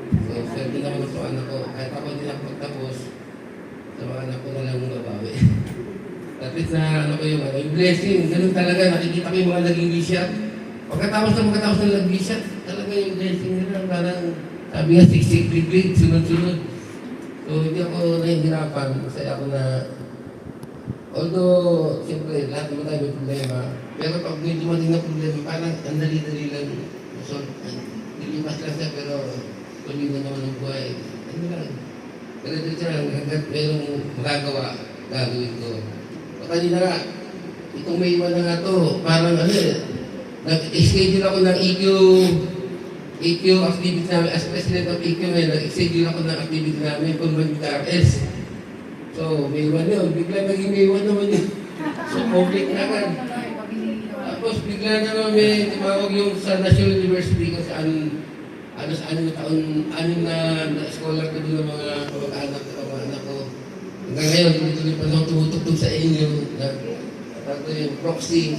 So, swerte naman ako anak ko. Kahit ako hindi nakapagtapos, sa mga anak ko na lang mabawi. At least na, yung blessing, ganun talaga, nakikita ko yung mga naging bishop. Pagkatapos ng nag-bishop, talaga yung blessing nila, parang sabi nga, 60 degree, sunod-sunod. So, hindi ako nahihirapan, masaya ako na, although, siyempre, lahat naman tayo may problema, pero pag medyo maling na problema, parang ang dali-dali lang. So, nilimas lang siya, pero tuloy na naman ang buhay. Ano lang. Pero dito lang, hanggang merong magagawa, gagawin ko. O kanina nga, itong May 1 na nga to, parang nag-schedule ako ng EQ activity namin. As president of EQ ngayon, nag-schedule ako ng activity namin kung mag-RS. So, May 1 yun. Bigla naging May 1 naman yun. So, public na agad. Tapos, bigla naman may tumawag yung sa National University kasi anim na scholar ko doon ng mga kamag-anak ko. Hanggang ngayon, tuloy-tuloy pa lang tumutugtog sa inyo. Yung proxy.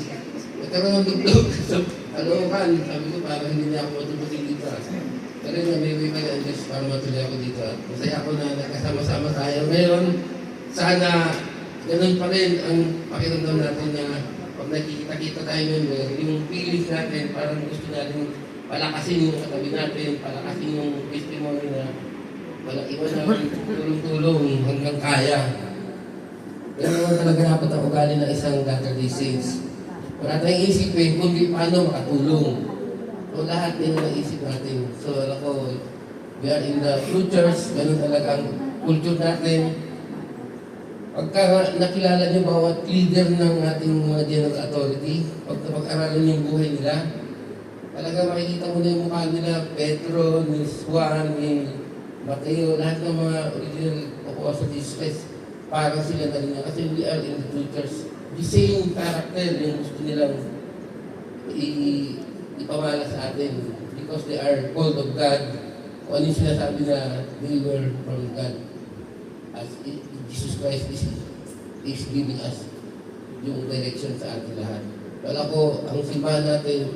Nagkaroon ng tugtog sa Caloocan. Sabi ko, parang hindi niya ako matutugin dito. Pero yung may way pa na Diyos para matuloy ako dito. At masaya ako na nagkasama-sama tayo. Ngayon, sana ganun pa rin ang pakiramdam natin na pag nakikita-kita tayo member, yung feelings natin, parang gusto natin palakasin yung katabi natin, palakasin yung testimony na iwan namin tulong-tulong hanggang kaya. Yan naman talaga dapat ang ugali ng isang Latter-day Saints. Wala tayong isipin kundi paano makatulong. So lahat din ang isip natin. So alam ko, we are in the futures, ganun talaga ang culture natin. Pagka nakilala niyo bawat leader ng ating mga general authority, pag napag-aralan niyo yung buhay nila, talaga makikita mo na yung mukha nila, Pedro, ni Juan, ni Mateo, lahat ng mga original apostles of Jesus Christ, parang sila na rin niya. Kasi we are in the futures. The same character yung gusto nilang ipamala sa atin because they are called of God. Kung ano yung sinasabi na they were from God. As Jesus Christ is giving us yung direction sa atin lahat. Wala ko, ang simbahan natin,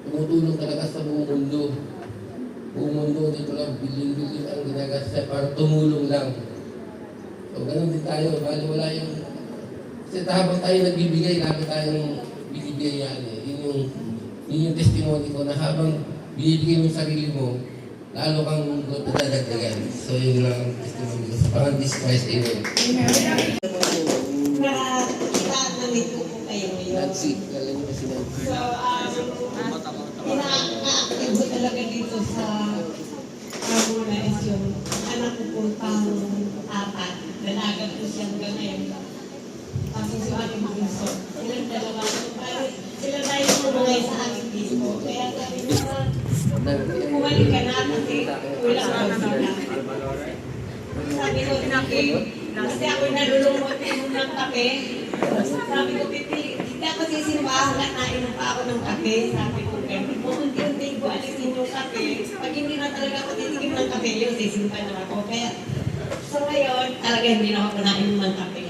tumutulong talaga sa buong mundo. Buong mundo, dito lang, billion-billion ang ginagasa para tumulong lang. So, ganun din tayo. Bali, wala yung... Kasi habang tayo nagbibigay, lagi tayong binibigay yan. Yun yung testimony ko na habang binibigay mo yung sarili mo, lalo kang nadadagdagan. So, yun lang ang testimony ko. Sa pangalan Jesus Christ, amen. Nakakita namin po kayo ngayon. Nancy, galing mo si Nancy. So, ina-active ko talaga dito sa Carmona is yung anak ko po pang 4. Dalaga po siya hanggang ngayon. Tapos yung aking bunso. Silang dalawa po. Sila tayo pumangay sa aking disco. Kaya sabi ko na, bumalik ka na kasi wala ako sila. Sabi ko, kasi ako nalulungkot ng kape. Sabi ko, hindi ako sisimbahan at nainom pa ako ng kape. Sabi ko, kung unti-unti ko alisin yung kape, pag hindi na talaga ako titigim ng kape, yung sisimbahan na ako. Kaya, so ngayon, talaga hindi na ako nainom ng kape.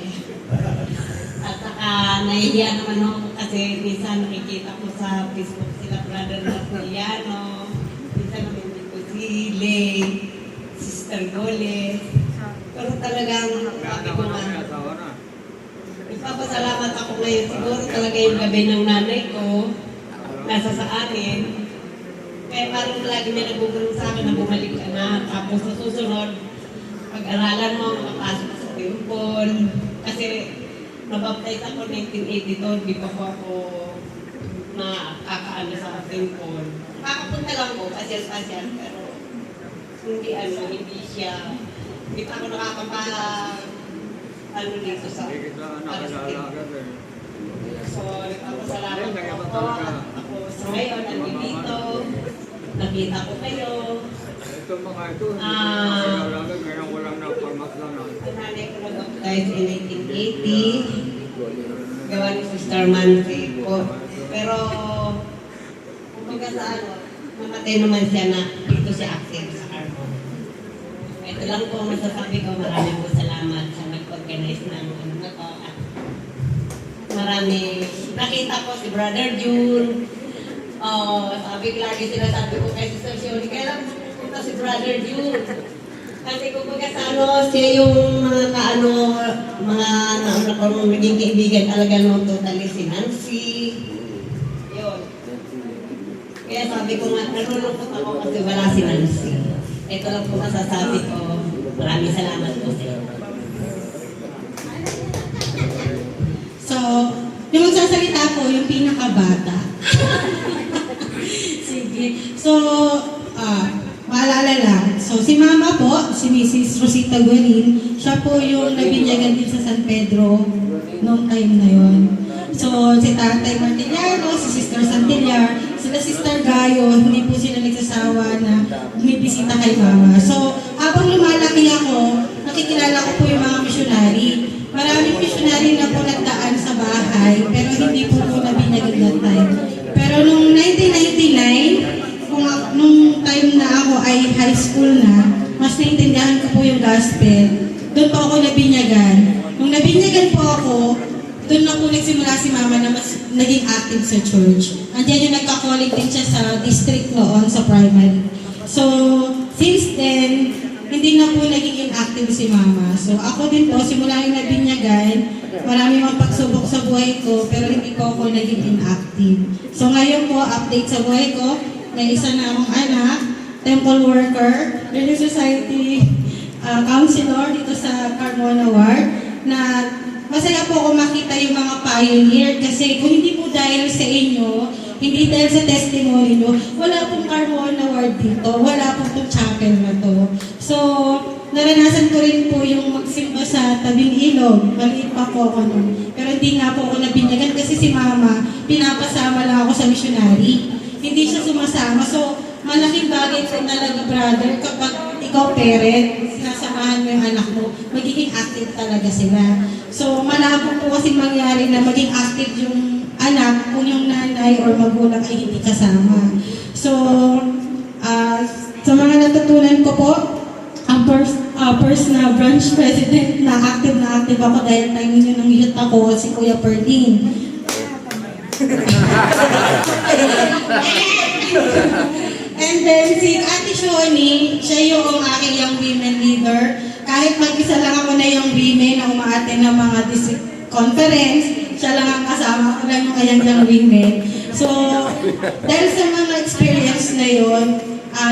At saka, nahihiya naman ako kasi minsan nakikita ko sa Facebook sila brother Napoliano, minsan namin ko si Lay, Sister Gole. Pero talagang sabi ko nga, ipapasalamat ako ngayon. Siguro talaga yung gabi ng nanay ko, nasa sa amin. Kaya parang lagi may nagugulong sa akin na bumalik ka na. Tapos sa susunod, pag-aralan mo, makapasok sa temple. Kasi nabaptize ako 1982, di pa po ako nakakaano sa temple. Kakapunta lang ko, pasyal-pasyal, pero hindi siya. Hindi pa ako dito sa Palestine. So, nagpapasalamat ako. Ako sa ngayon, nandito. Nakita ko kayo. Ito mga ito, ngayon walang napamak lang. Ang nanay ko nag-baptize in 1980. Gawa ni Sister Mansi po. Pero, kumbaga sa namatay naman siya na dito siya active sa Carmona. Ito lang po masasabi ko, maraming po salamat sa nag-organize ng na to. Marami, nakita ko si Brother June. Sabi lagi sinasabi ko kay Sister Shiori, kailan pupunta si Brother June? Kasi kumbaga sa siya yung mga nauna kong naging kaibigan talaga nung totally si Nancy. Yun. Kaya sabi ko nga, nalulungkot ako kasi wala si Nancy. Ito lang po masasabi ko. Maraming salamat po sa inyo. So, yung magsasalita po, yung pinakabata. Sige. So, maalala lang. So, si Mama po, si Mrs. Rosita Guerin, siya po yung nabinyagan din sa San Pedro noong time na yon. So, si Tatay Martiliano, si Sister Santillar, sila Sister Gayo, hindi po sila nagsasawa na bumibisita kay Mama. So, habang lumalaki ako, nakikilala ko po yung mga missionary. Maraming missionary na po nagdaan sa bahay, pero hindi po nabinyagan that time. Pero nung 1999, nung time na ako ay high school na, mas naintindihan ko po yung gospel. doon po ako nabinyagan. Nung nabinyagan po ako, doon na po nagsimula si mama na mas naging active sa church. Andiyan yung nagka-calling din siya sa district noon, sa primary. So, since then, hindi na po naging inactive si mama. So, ako din po, simula yung nabinyagan, marami mga pagsubok sa buhay ko, pero hindi po ako naging inactive. So, ngayon po, update sa buhay ko, may isa na akong anak, temple worker, Relief Society counselor dito sa Carmona Ward, na masaya po ako makita yung mga pioneer kasi kung hindi po dahil sa inyo, hindi dahil sa testimony nyo, wala pong Carmona Ward dito, wala pong itong chapel na to. So, naranasan ko rin po yung magsimba sa tabing ilog. Maliit pa po ako nun. Pero hindi nga po ako nabinyagan kasi si mama, pinapasama lang ako sa missionary. Hindi siya sumasama. So, malaking bagay po talaga, brother, kapag ikaw parent, sinasamahan mo yung anak mo, magiging active talaga sila. So, malabo po kasi mangyari na maging active yung anak kung yung nanay or magulang ay hindi kasama. So, sa mga natutunan ko po, ang first na branch president na active ako dahil time yun ng youth ako, si Kuya Perlin. And then si Ate Shoni, siya yung aking young women leader. Kahit mag-isa lang ako na young women na umaaten ng mga district conference, siya lang ang kasama ko lang yung kayang young women. So, dahil sa mga experience na yun,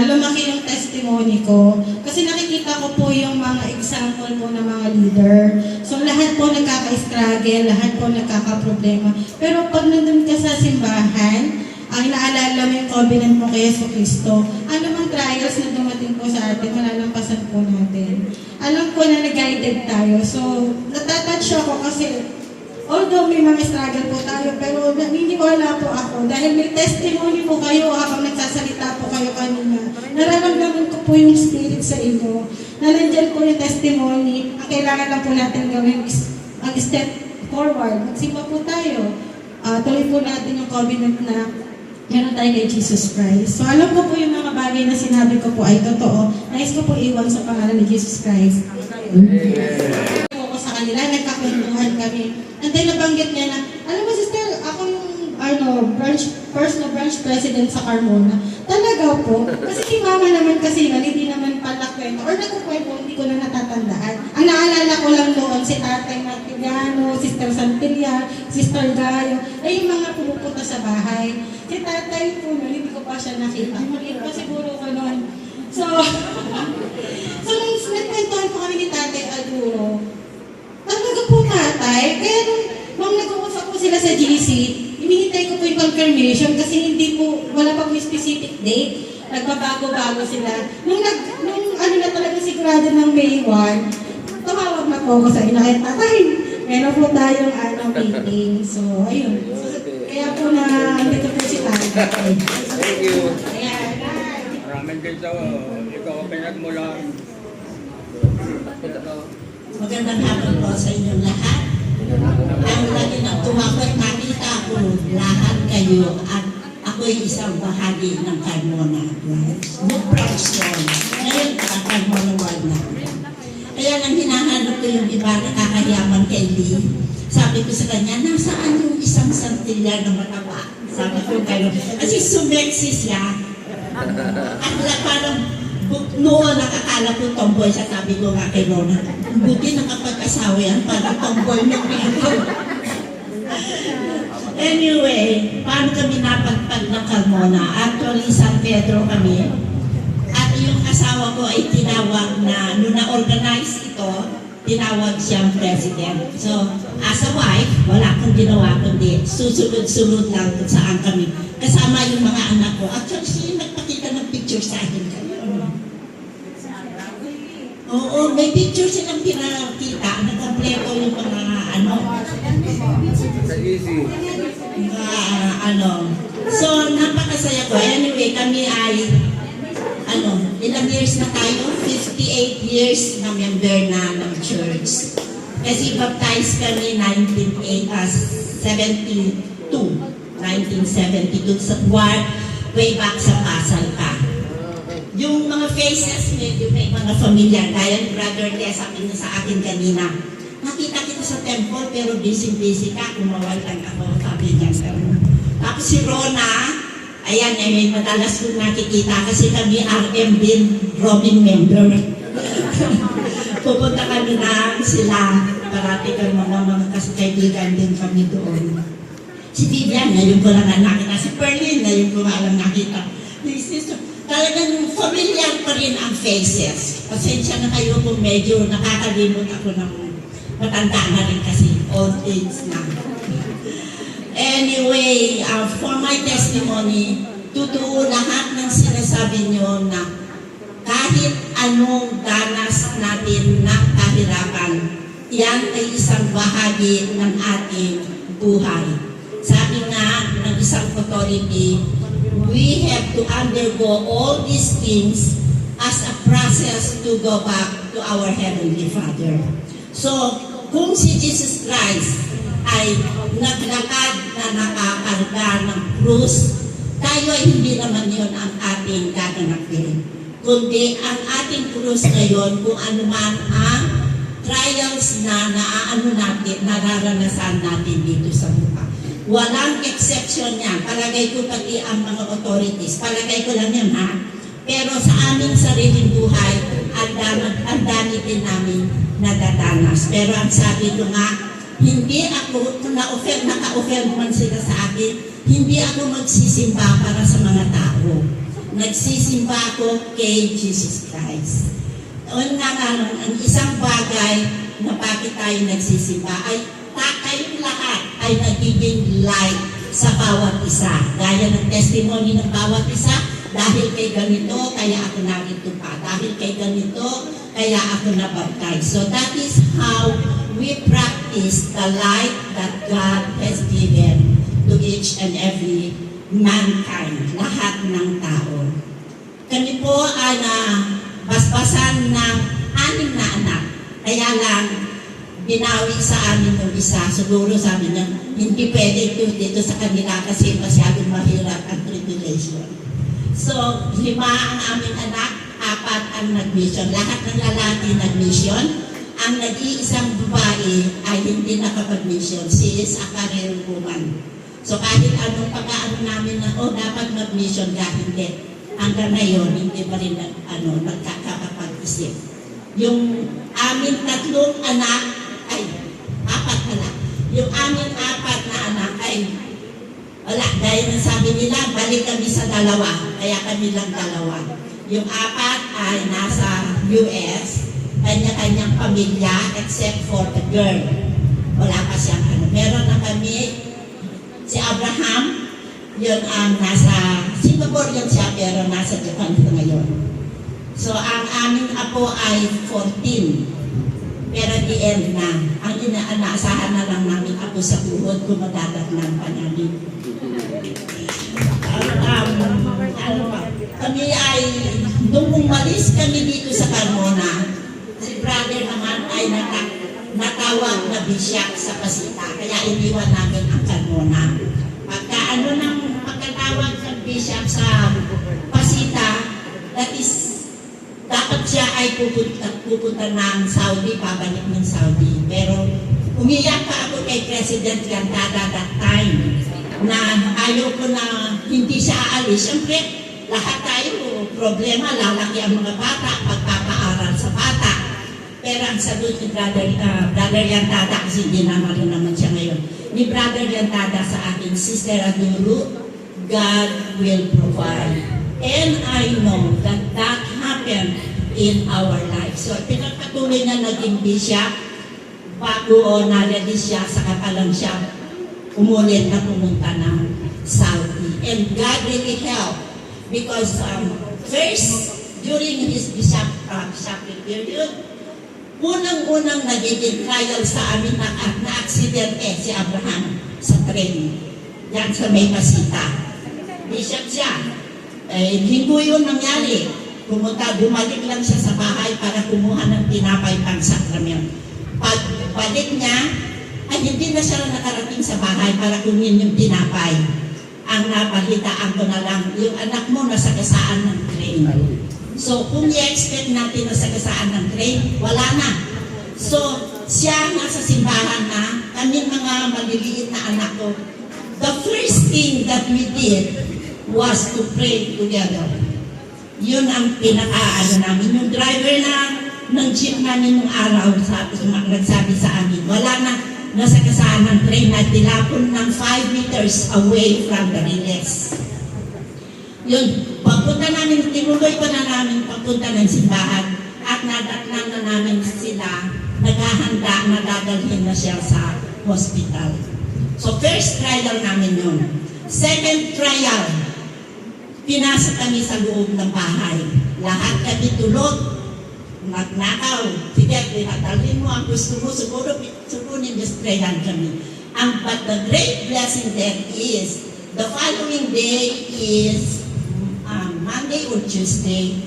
lumaki yung testimony ko. Kasi nakikita ko po yung mga example po ng mga leader. So, lahat po nagkaka-struggle, lahat po nagkaka-problema. Pero pag nandun ka sa simbahan, ang inaalala mo yung covenant mo kay Yesu Cristo, ano mang trials na dumating po sa atin, malalampasan po natin. Alam ko na nag-guided tayo. So, natatouch ako kasi although may mga struggle po tayo, pero naniniwala po ako dahil may testimony po kayo habang nagsasalita po kayo kanina. Nararamdaman ko po yung spirit sa inyo. Na nandyan po yung testimony. Ang kailangan lang po natin gawin is ang step forward. Magsimba po tayo. Tuloy po natin yung covenant na meron tayo kay Jesus Christ. So alam ko po yung mga bagay na sinabi ko po ay totoo. Nais ko po iwan sa pangalan ni Jesus Christ. Po ko sa kanila, nagkakwentuhan kami. And then nabanggit niya na, alam mo sister, ako yung first na branch president sa Carmona. Talaga po. Kasi si mama naman kasi hindi naman pala kwento. Or nagkukwento, hindi ko na natatandaan. Ang naalala ko lang noon, si Tatay Martiliano, Sister Santilia, Sister Gayo, ay yung mga pumupunta sa bahay. Si Tatay po, hindi ko pa siya nakita. Maliit pa siguro ko noon. So nung nagkwentuhan po kami ni Tatay Aduro, talaga po Tatay, kaya nung nag-uusap po sila sa GC, hinihintay ko po yung confirmation kasi hindi po, wala pa po yung specific date. Nagbabago-bago sila. Nung ano na talaga sigurado ng May 1, tumawag na po ako sa ina kay Tatay. Meron po tayong meeting. So, ayun. Kaya po na dito po si Tatay. Thank you. Ayan. Maraming dito, ikaw ang pinagmulan. Magandang hapon po sa inyong lahat. Ang lagi ng tumakot, nakita ko lahat kayo at ako'y isang bahagi ng Carmona Branch. Good branch yun. Ngayon, Carmona Ward na. Kaya nang hinahanap ko yung iba nakakayaman kay Lee, sabi ko sa kanya, nasaan yung isang Santillar na mataba? Sabi ko kayo, kasi sumeksi siya. At parang noon nakakala ko tomboy siya, sabi ko nga kay Rona, buti nakapag-asawa yan, parang tomboy na pito. Anyway, paano kami napagpag ng Carmona? Actually, San Pedro kami. At yung asawa ko ay tinawag na, nung na-organize ito, tinawag siyang president. So, as a wife, wala akong ginawa kundi susunod-sunod lang kung saan kami. Kasama yung mga anak ko. Actually, siya nagpakita ng picture sa akin. Oo, may picture silang pinakita. Nagkampleto yung mga So, napakasaya ko. Anyway, kami ay ilang years na tayo? 58 years na member na ng church. Kasi baptized kami 1972 sa Ward, way back sa Pasay pa. Yung mga faces, medyo may mga familiar. Gaya ni Brother Tia, sabi niya sa akin kanina, nakita kita sa temple pero busy-busy ka, kumawal lang ako, sabi niya. Tapos si Rona, ayan, may madalas kong nakikita kasi kami RM din, Robin member. Pupunta kami na sila, parati kang mga kaibigan din kami doon. Si Vivian, ngayon ko lang nakita. Si Perlin, ngayon ko lang nakita. Talagang familiar pa rin ang faces. Pasensya na kayo kung medyo nakakalimot ako ng matanda na rin kasi old age na. Anyway, for my testimony, totoo lahat ng sinasabi nyo na kahit anong danas natin ng kahirapan, yan ay isang bahagi ng ating buhay. Sabi nga ng isang authority, we have to undergo all these things as a process to go back to our Heavenly Father. So, kung si Jesus Christ ay naglakad na nakakarga ng krus, tayo ay hindi naman yun ang ating gaganapin. Kundi ang ating krus ngayon, kung ano man ang trials na nararanasan natin dito sa buhay. Walang exception yan. Palagay ko pati ang mga authorities. Palagay ko lang yan, ha? Pero sa aming sariling buhay, ang dami din namin nadadanas. Pero ang sabi ko nga, hindi ako, kung naka-offer man sila sa akin, hindi ako magsisimba para sa mga tao. Nagsisimba ako kay Jesus Christ. Ang isang bagay na bakit tayo nagsisimba ay kayong lahat ay nagiging light sa bawat isa. Gaya ng testimony ng bawat isa, dahil kay ganito, kaya ako narito pa. Dahil kay ganito, kaya ako nabaptize. So that is how we practice the light that God has given to each and every mankind, lahat ng tao. Kami po ay basbasan ng 6 na anak. Kaya lang, binawi sa amin yung isa. Siguro sabi niya, hindi pwede ito dito sa kanila kasi masyadong mahirap ang tribulation. So, 5 ang aming anak, 4 ang nag-mission. Lahat ng lalaki nag-mission. Ang nag-iisang babae ay hindi nakapag-mission. She is a career woman. So, kahit anong pagkaano namin na, dapat mag-mission ka, hindi. Hanggang ngayon, hindi pa rin nagkakapag-isip. Yung aming 3 anak, ay, 4 na lang. Yung aming 4 na anak ay, wala, dahil ang sabi nila, balik kami sa 2, kaya kami lang 2. Yung 4 ay nasa US, kanya-kanyang pamilya, except for the girl. Wala pa siyang ano. Meron na kami, si Abraham, yun ang nasa, Singapore yun siya, pero nasa Japan ito ngayon. So, ang aming apo ay 14. Pero the end na, ang inaasahan na lang namin ako sa buhod kung madadatnan pa namin. Kami ay, nung umalis kami dito sa Carmona, si brother naman ay natawag na bisyak sa Pasita, kaya iniwan namin ang Carmona. Pagkatawag ng bisyak sa Pasita, that is, dapat siya ay pupunta ng Saudi, pabalik ng Saudi. Pero umiyak pa ako kay President Gantada that time na ayaw ko na hindi siya aalis. Siyempre, lahat tayo problema, lalaki ang mga bata, pagpapaaral sa bata. Pero ang sagot ni Brother Yantada, kasi hindi naman siya ngayon, ni Brother Yantada sa akin, Sister Aduru, God will provide. And I know that that happened in our life. So, pinagpatuloy na naging bishop, bago na-release siya, saka pa lang siya umulit na pumunta ng Saudi. And God really helped because first, during his bishopric period, unang-unang nagiging trial sa amin na aksidente si Abraham sa train. Yan sa may Pasita. Bishop siya. Linggo yun nangyari. Bumalik lang siya sa bahay para kumuha ng tinapay pang sakrament. Pagbalik niya, ay hindi na siya nakarating sa bahay para kunin yung tinapay. Ang napalitaan ko na lang, yung anak mo nasa kasaan ng train. So, kung i-expect natin na sagasaan ng train, wala na. So, siya nasa simbahan na, kami mga maliliit na anak ko, the first thing that we did was to pray together. Yun ang pinaka-ano namin. Yung driver ng jeep namin nung araw, nagsabi sa amin, wala na nasagasaan ng train na tilapon ng 5 meters away from the relays. Yun, pagpunta namin, tinuloy pa na namin pagpunta ng simbahan at nadatnan na namin sila, naghahanda na dadalhin na siya sa hospital. So first trial namin yun. Second trial, pinasa kami sa loob ng bahay. Lahat kami tulog, nagnakaw. Sige, pinadalhin mo ang gusto mo, siguro nindistrayan kami. But the great blessing there is, the following day is Monday or Tuesday,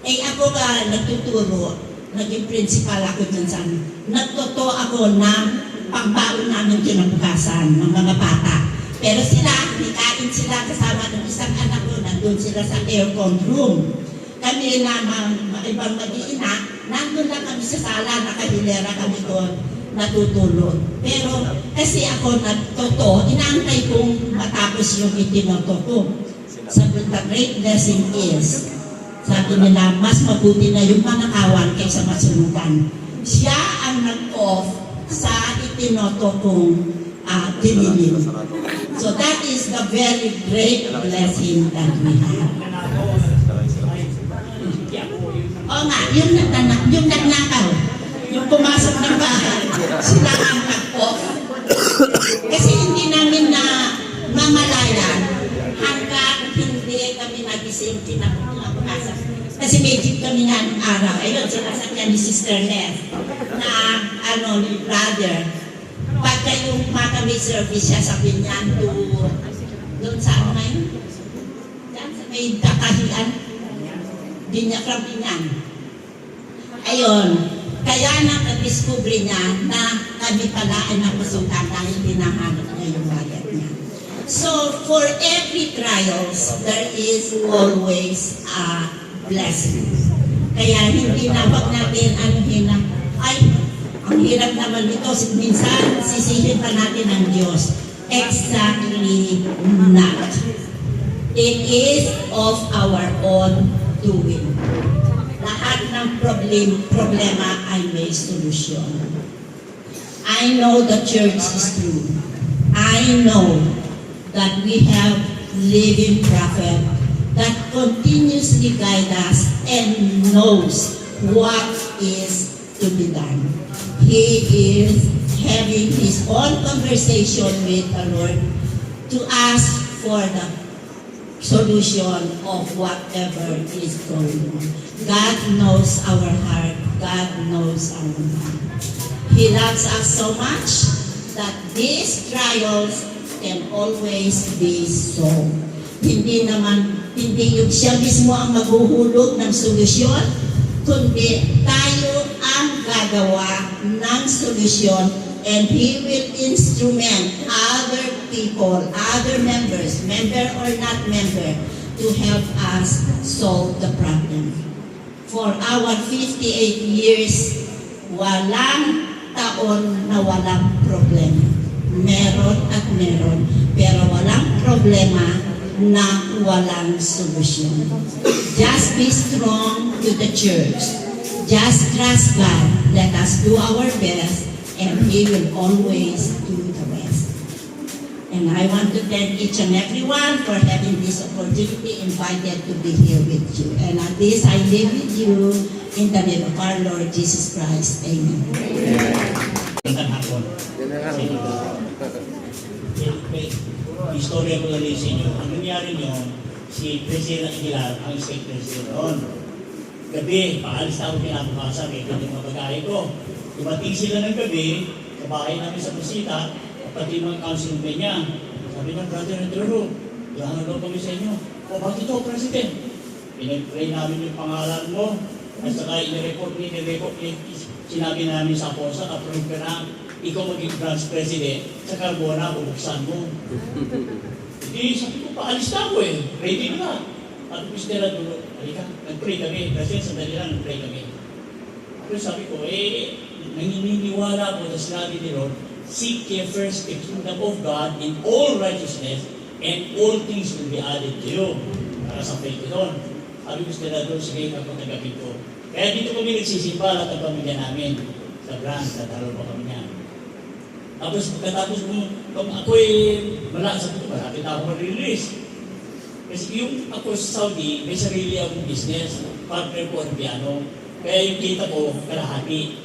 ako nagtuturo, naging principal ako dyan sa amin. Nagtuto ako ng pangbaon namin kinabukasan ng mga bata. Pero sila, nikain sila kasama ng isang anak ko, nandun sila sa aircon room. Kami namang ibang mag-iina, nandun lang kami sa sala, nakahilera kami doon, natutulog. Pero kasi ako nagtuto, inaantay kong matapos yung itinoto ko. Sabi, the great blessing is, sabi nila, mas mabuti na yung manakawan kaysa masunugan. Siya ang nag-off sa itinoto kong dinilim. So that is the very great blessing that we have. O nga, yung nagnakaw, yung pumasok ng bahay, sila ang nag-off. Kasi hindi namin na mamalayan hanggang hindi kami nagising kinabukasan. Kasi may jeep kami nga ng araw. Ayun, sinasakyan ni Sister Les na ni brother. Pagka yung may service siya sa Binyan doon sa ano ngayon? Diyan sa may kakahian. From Binyan. Ayun. Kaya nakadiscover niya na kami pala ay napasukan dahil dinahanap niya yung bayad niya. So, for every trials, there is always a blessing. Kaya hindi na wag natin ang hirap naman nito, minsan sisihin pa natin ang Diyos. Exactly not. It is of our own doing. Lahat ng problema ay may solusyon. I know the church is true. I know that we have living prophet that continuously guide us and knows what is to be done. He is having his own conversation with the Lord to ask for the solution of whatever is going on. God knows our heart. God knows our mind. He loves us so much that these trials can always be solved. Hindi yung siya mismo ang maghuhulog ng solusyon, kundi tayo ang gagawa ng solusyon, and He will instrument other people, other members, member or not member, to help us solve the problem. For our 58 years, walang taon na walang problema. Meron at meron, pero walang problema na walang solusyon. Just be strong to the church. Just trust God. Let us do our best, and He will always do the rest. And I want to thank each and everyone for having this opportunity, invited to be here with you. And at this, I live with you in the name of our Lord Jesus Christ. Amen. Istorya ko lang sa inyo. Ang nangyari nyo, si President Aguilar, ang state president noon. Gabi, paalis na ako pinabukasan, ito yung mga bagay ko. Dumating sila ng gabi, sa bahay namin sa Busita, pati mga councilman niya. Sabi ng brother ng Turo, ilangan daw kami sa inyo. O, bakit ito, President? Pinag-pray namin yung pangalan mo, at saka i-report sinabi namin sa POSA, approve ka na, ikaw maging branch president, sa Carbona, bubuksan mo. Hindi, sabi ko, paalis na ako eh. Ready na. At Mr. Adulo, halika, nag-pray kami. Kasi sandali lang, nag-pray kami. Pero sabi ko, naniniwala ko na sinabi ni Lord, seek ye first the kingdom of God in all righteousness, and all things will be added to you. Para sa faith ko doon. Sabi ko sila doon, sige, kapatagapin ko. Kaya dito kami nagsisimba, lahat ang pamilya namin. Sa branch, sa taro pa kami niya. Tapos pagkatapos kung ako'y malapit ako mag-release. Kasi yung ako sa Saudi, may sarili akong business. Partner ko ang piano. Kaya yung kita ko, kalahati.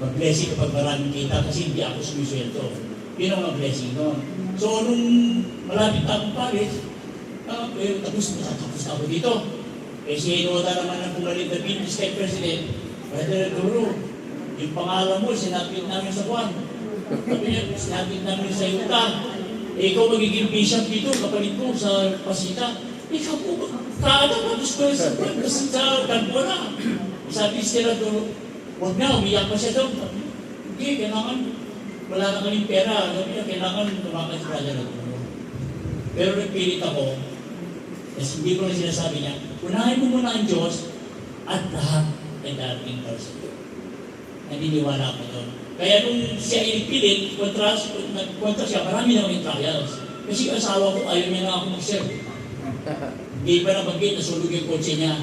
Mag-blessing kapag maraming kita kasi hindi ako sumisweldo. Yun ang mag-blessing noon. So, nung malapit akong Paris, tapos ako dito. Si Hinota naman ang pumalit na State President, Brother Duro, yung pangalan mo, sinapit namin sa Juan. Sabi niya, sinapit namin sa Yuta. Ikaw magiging bishop dito, kapalit mo sa Pasita. Ikaw po, gusto ko sa Kalbo na. Sabi sila Duro, huwag na, umiyak pa siya doon. Hindi, kailangan, wala na kaming pera. Sabi niya, kailangan tumakas sa Brother Duro. Pero nagpilit ako, kasi hindi ko na sinasabi niya, unahin mo muna ang Diyos at lahat ay darating para sa iyo. Naniniwala ko doon. Kaya nung siya inipilit, nagkontra siya, marami na yung trials. Kasi yung asawa ko, ayaw niya na ako mag-serve. Hindi pa nabanggit, nasulog yung kotse niya.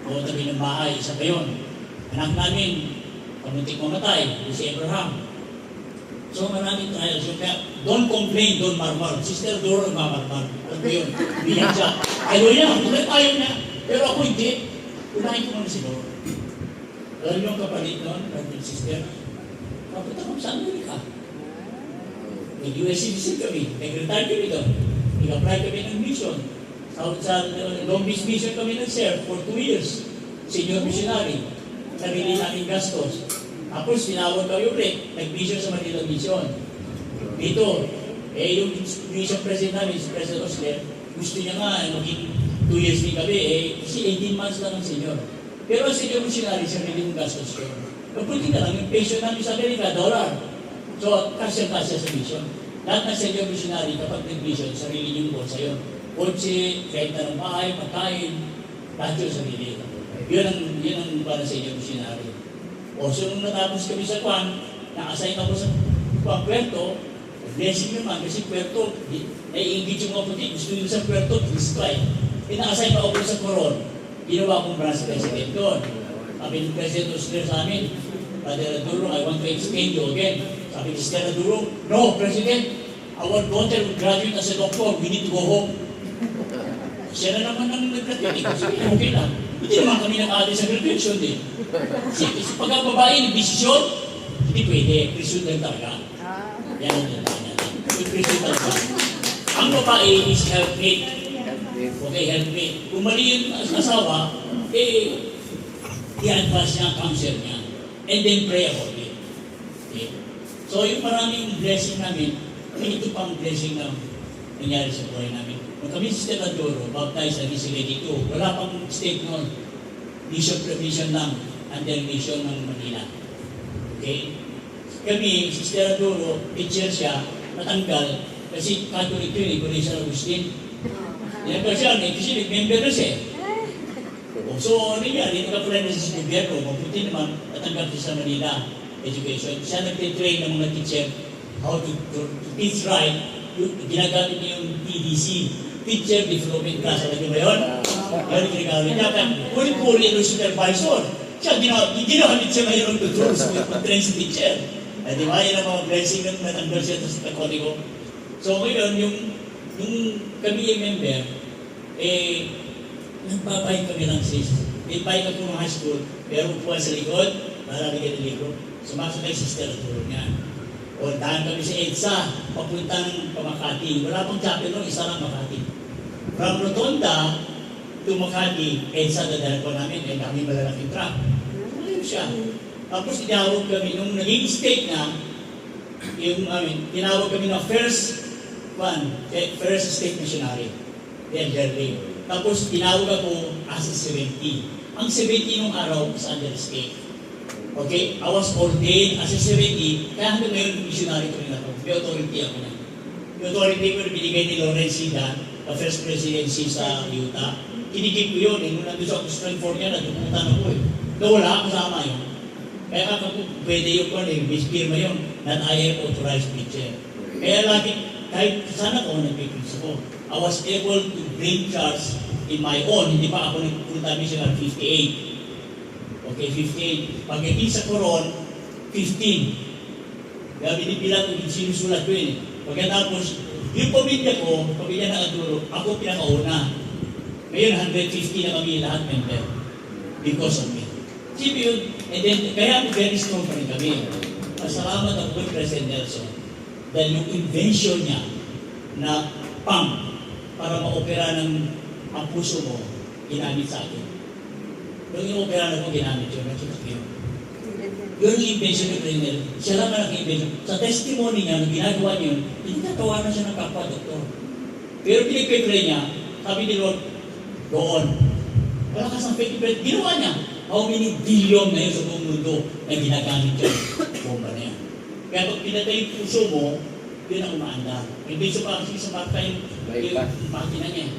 O tabi ng bahay, isa pa yun. Anak namin, pamuntik mamatay, si Abraham. So maraming trials. Kaya, don't complain, don't marmar. Sister Doro, mamarmar. Alam ko yun, biyak siya. Ayaw niya, ayaw niya. Pero ako hindi. Unahin ko muna si Doro. Alam niyo ang kapalit noon, brother sister? Papunta kami sa Amerika. Nag-US citizen kami. Nag-retire kami doon. Nag-apply kami ng mission. Sa Long Beach mission kami nag-serve for 2 years. Senior missionary. Sarili namin gastos. Tapos tinawag kami ulit. Nag-mission sa Manila Mission. Dito, yung mission president namin, si President Osler, gusto niya nga maging 2 years din kami. Kasi 18 months lang ang senior. Pero ang senior missionary, sarili mong gastos yun. Pagpunti na lang, yung pension namin sa Amerika, $1. So, kasya-kasya sa mission. Lahat ng senior missionary, kapag nag-mission, sarili yung bolsa yun. Kotse, kahit na ng bahay, pagkain, lahat yun sarili. Yun ang para senior missionary. O, so nung natapos kami sa Kwan, na-assign ako sa Puerto, blessing naman, kasi Puerto, naiingit yung mga puti, gusto nyo sa Puerto, describe. Na-assign ako sa Coron. Ginawa kong branch president doon. Sabi ng President Osler sa amin, Brother Duro, I want to explain you again. Sabi ni Sister Duro, no, President, our daughter will graduate as a doctor, we need to go home. Siya na naman ang nag-graduate, kasi okay lang. Hindi naman kami nag-aali sa graduation din. Kasi pag ang babae nag-desisyon, hindi pwede, Christian lang talaga. Yan ang tandaan natin. Christian talaga. Ang babae is helpmate. Okay, helpmate. Kung mali yung asawa, i-advance niya ang counsel niya. And then pray about it. Okay. So yung maraming blessing namin, ito pang blessing na nangyari sa buhay namin. Nung kami sa Stella Doro, baptized na Ready 2, wala pang state noon. Mission lang, under mission ng Manila. Okay? Kami, si Stella Doro, teacher siya, natanggal, kasi Catholic yun, kung San Agustin. Tinanggal siya, kasi nag-member na siya. So, ano yan, nag-apply na siya sa gobyerno, mabuti naman, natanggal siya sa Manila education. Siya nag-train ng mga teacher how to teach right. Ginagamit niya yung TDC, Teacher Development Class. Alam niyo ba yun? Yan yung ginagamit niya. Puri-puri yung supervisor. Siya, ginamit siya ngayon tuturo sa mag-train si teacher. Di ba, yan ang mga blessing na natanggal siya sa kodigo. So, ngayon, yung kami yung member, nagpapahit kami ng sis. May pahit ako ng high school, pero upuan sa likod, malalagay ng likod. Sumasakay si Stella Duro niya. O dahil kami sa EDSA, papunta ng Makati. Wala pang chapel nun, isa lang Makati. From Rotonda to Makati, EDSA dadala po namin, kami malalaking truck. Ayun siya. Tapos tinawag kami, nung naging state na, tinawag kami na first state missionary. Then Derby. Tapos tinawag ako as a 70. Ang 70 nung araw is under state. Okay? I was ordained as a 70, kaya hanggang ngayon missionary ko rin ako. May authority ako na. Yung authority ko na binigay ni Lawrence Sida, the first presidency sa Utah. kinikip ko yun. Nung nandun sa California, nagpupunta na ko eh. Nawala ako kasama yun. Kaya ako pwede yung kung may firma yun, not I am authorized preacher. Kaya lagi, kahit sana ko nagpipits ako, I was able to bring charge in my own, hindi pa ako nagpunta mission at 58. Okay, 58. Pagdating sa Coron, 15. Kaya binibilang ko, sinusulat ko yun. Pagkatapos, yung pamilya ko, pamilya ng Aduro, ako pinakauna. Ngayon, 150 na kami lahat member. Because of me. Sige yun. And then, kaya very strong pa rin kami. Masalamat ako kay President Nelson. Dahil yung invention niya na pump para ma-opera ng ang puso mo, ginamit sa akin. Yung opera na ko, ginamit yun. Nakita ko yun. Yun yung invention ni President. Siya lang ang nag-invention. Sa testimony niya, nung ginagawa niya yun, hindi natawanan siya ng kapwa, doktor. Pero pinipipray niya, sabi ni Lord, doon. Malakas ang faith, ginawa niya. How many billion ngayon sa buong mundo na ginagamit yun? Bomba na yan. Kaya pag pinatay yung puso mo, yun ang umaanda. Hindi sa bakta yung makina niya.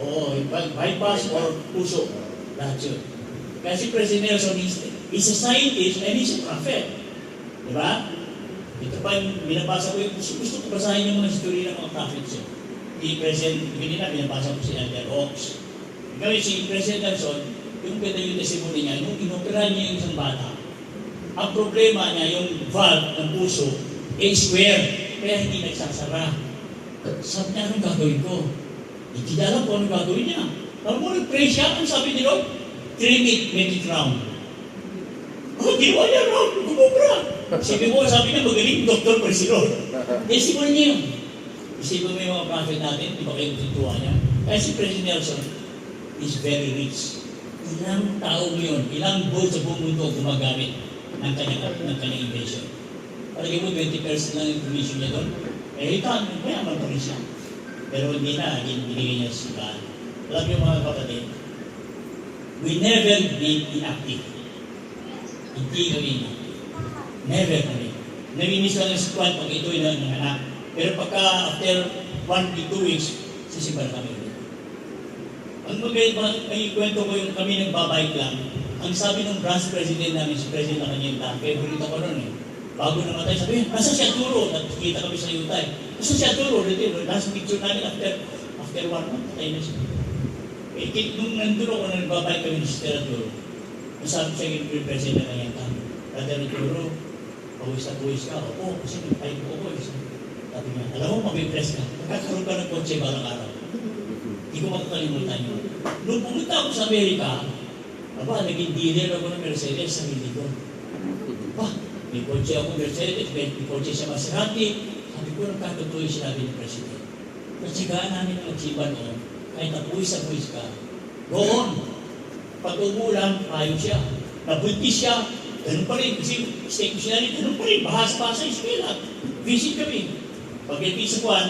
Oo, bypass or puso. Lahat yun. Kaya si President Nelson is a scientist and he's a prophet. Diba? Ito pa yung binabasa ko yung gusto ko basahin yung mga history ng mga prophets yun. Si President, ganyan na, binabasa ko si Elder Oaks. Ikaw si President Nelson, yung ganda yung testimony niya, nung inopera niya yung isang bata, ang problema niya, yung valve ng puso, square, kaya hindi nagsasara. Sabi niya, anong gagawin ko? Hindi niya alam kung anong gagawin niya. Alam mo, nag-pray siya, ang sabi ni Lord, trim it, make it round. Oh, ginawa niya round, kumubra. Sabi niya, magaling, doktor pa si Lord. Testimony niya yun. Isipin mo yung mga prophet natin, di ba kayo tutuwa niya? Kaya si President Nelson is very rich. Ilang tao yun, ilang board sa buong mundo gumagamit ng kanyang invention. Palagay mo, 20% lang yung commission niya doon. Eh, ito, mayaman pa rin siya. Pero hindi na, binigay niya sa simbahan. Alam niyo mga kapatid, we never been inactive. Hindi kami inactive. Never kami. Naminis lang ng squad pag ito'y nanganak. Pero pagka after 1 to 2 weeks, sisimba na kami ulit. Ang may kwento ko yung kami nagbabike lang. Ang sabi ng branch president namin, si President Nakanyenta, favorite ako nun eh. Bago namatay, sabi, nasa siya Turo? Nakikita kami sa Utay. Nasa siya Turo? Last picture namin after 1 month, patay na siya. Eh, nung nandun ako na nagbabike kami ni Sister Turo, nasabi siya yung President Nakanyenta, Brother Turo, pawis na pawis ka. Oo, kasi nag-pipe ko ako. Sabi niya, alam mo, mag-impress ka. Magkakaroon ka ng kotse balang araw. Hindi ko makakalimutan yun. Nung pumunta ako sa Amerika, naging dealer ako ng Mercedes sa hindi ko. May kotse ako Mercedes, may kotse siya Maserati. Sabi ko, nagkatutuloy sinabi ng President. Natsigaan namin ang nagsiba noon, kahit napuwis sa puwis ka, doon, pag umulan, ayaw siya. Nabuntis siya, ganun pa rin. Kasi stay ko siya rin, ganun pa rin. Bahas-bahas sa eskwela. Visit kami. Pag-ibig sa kuwan,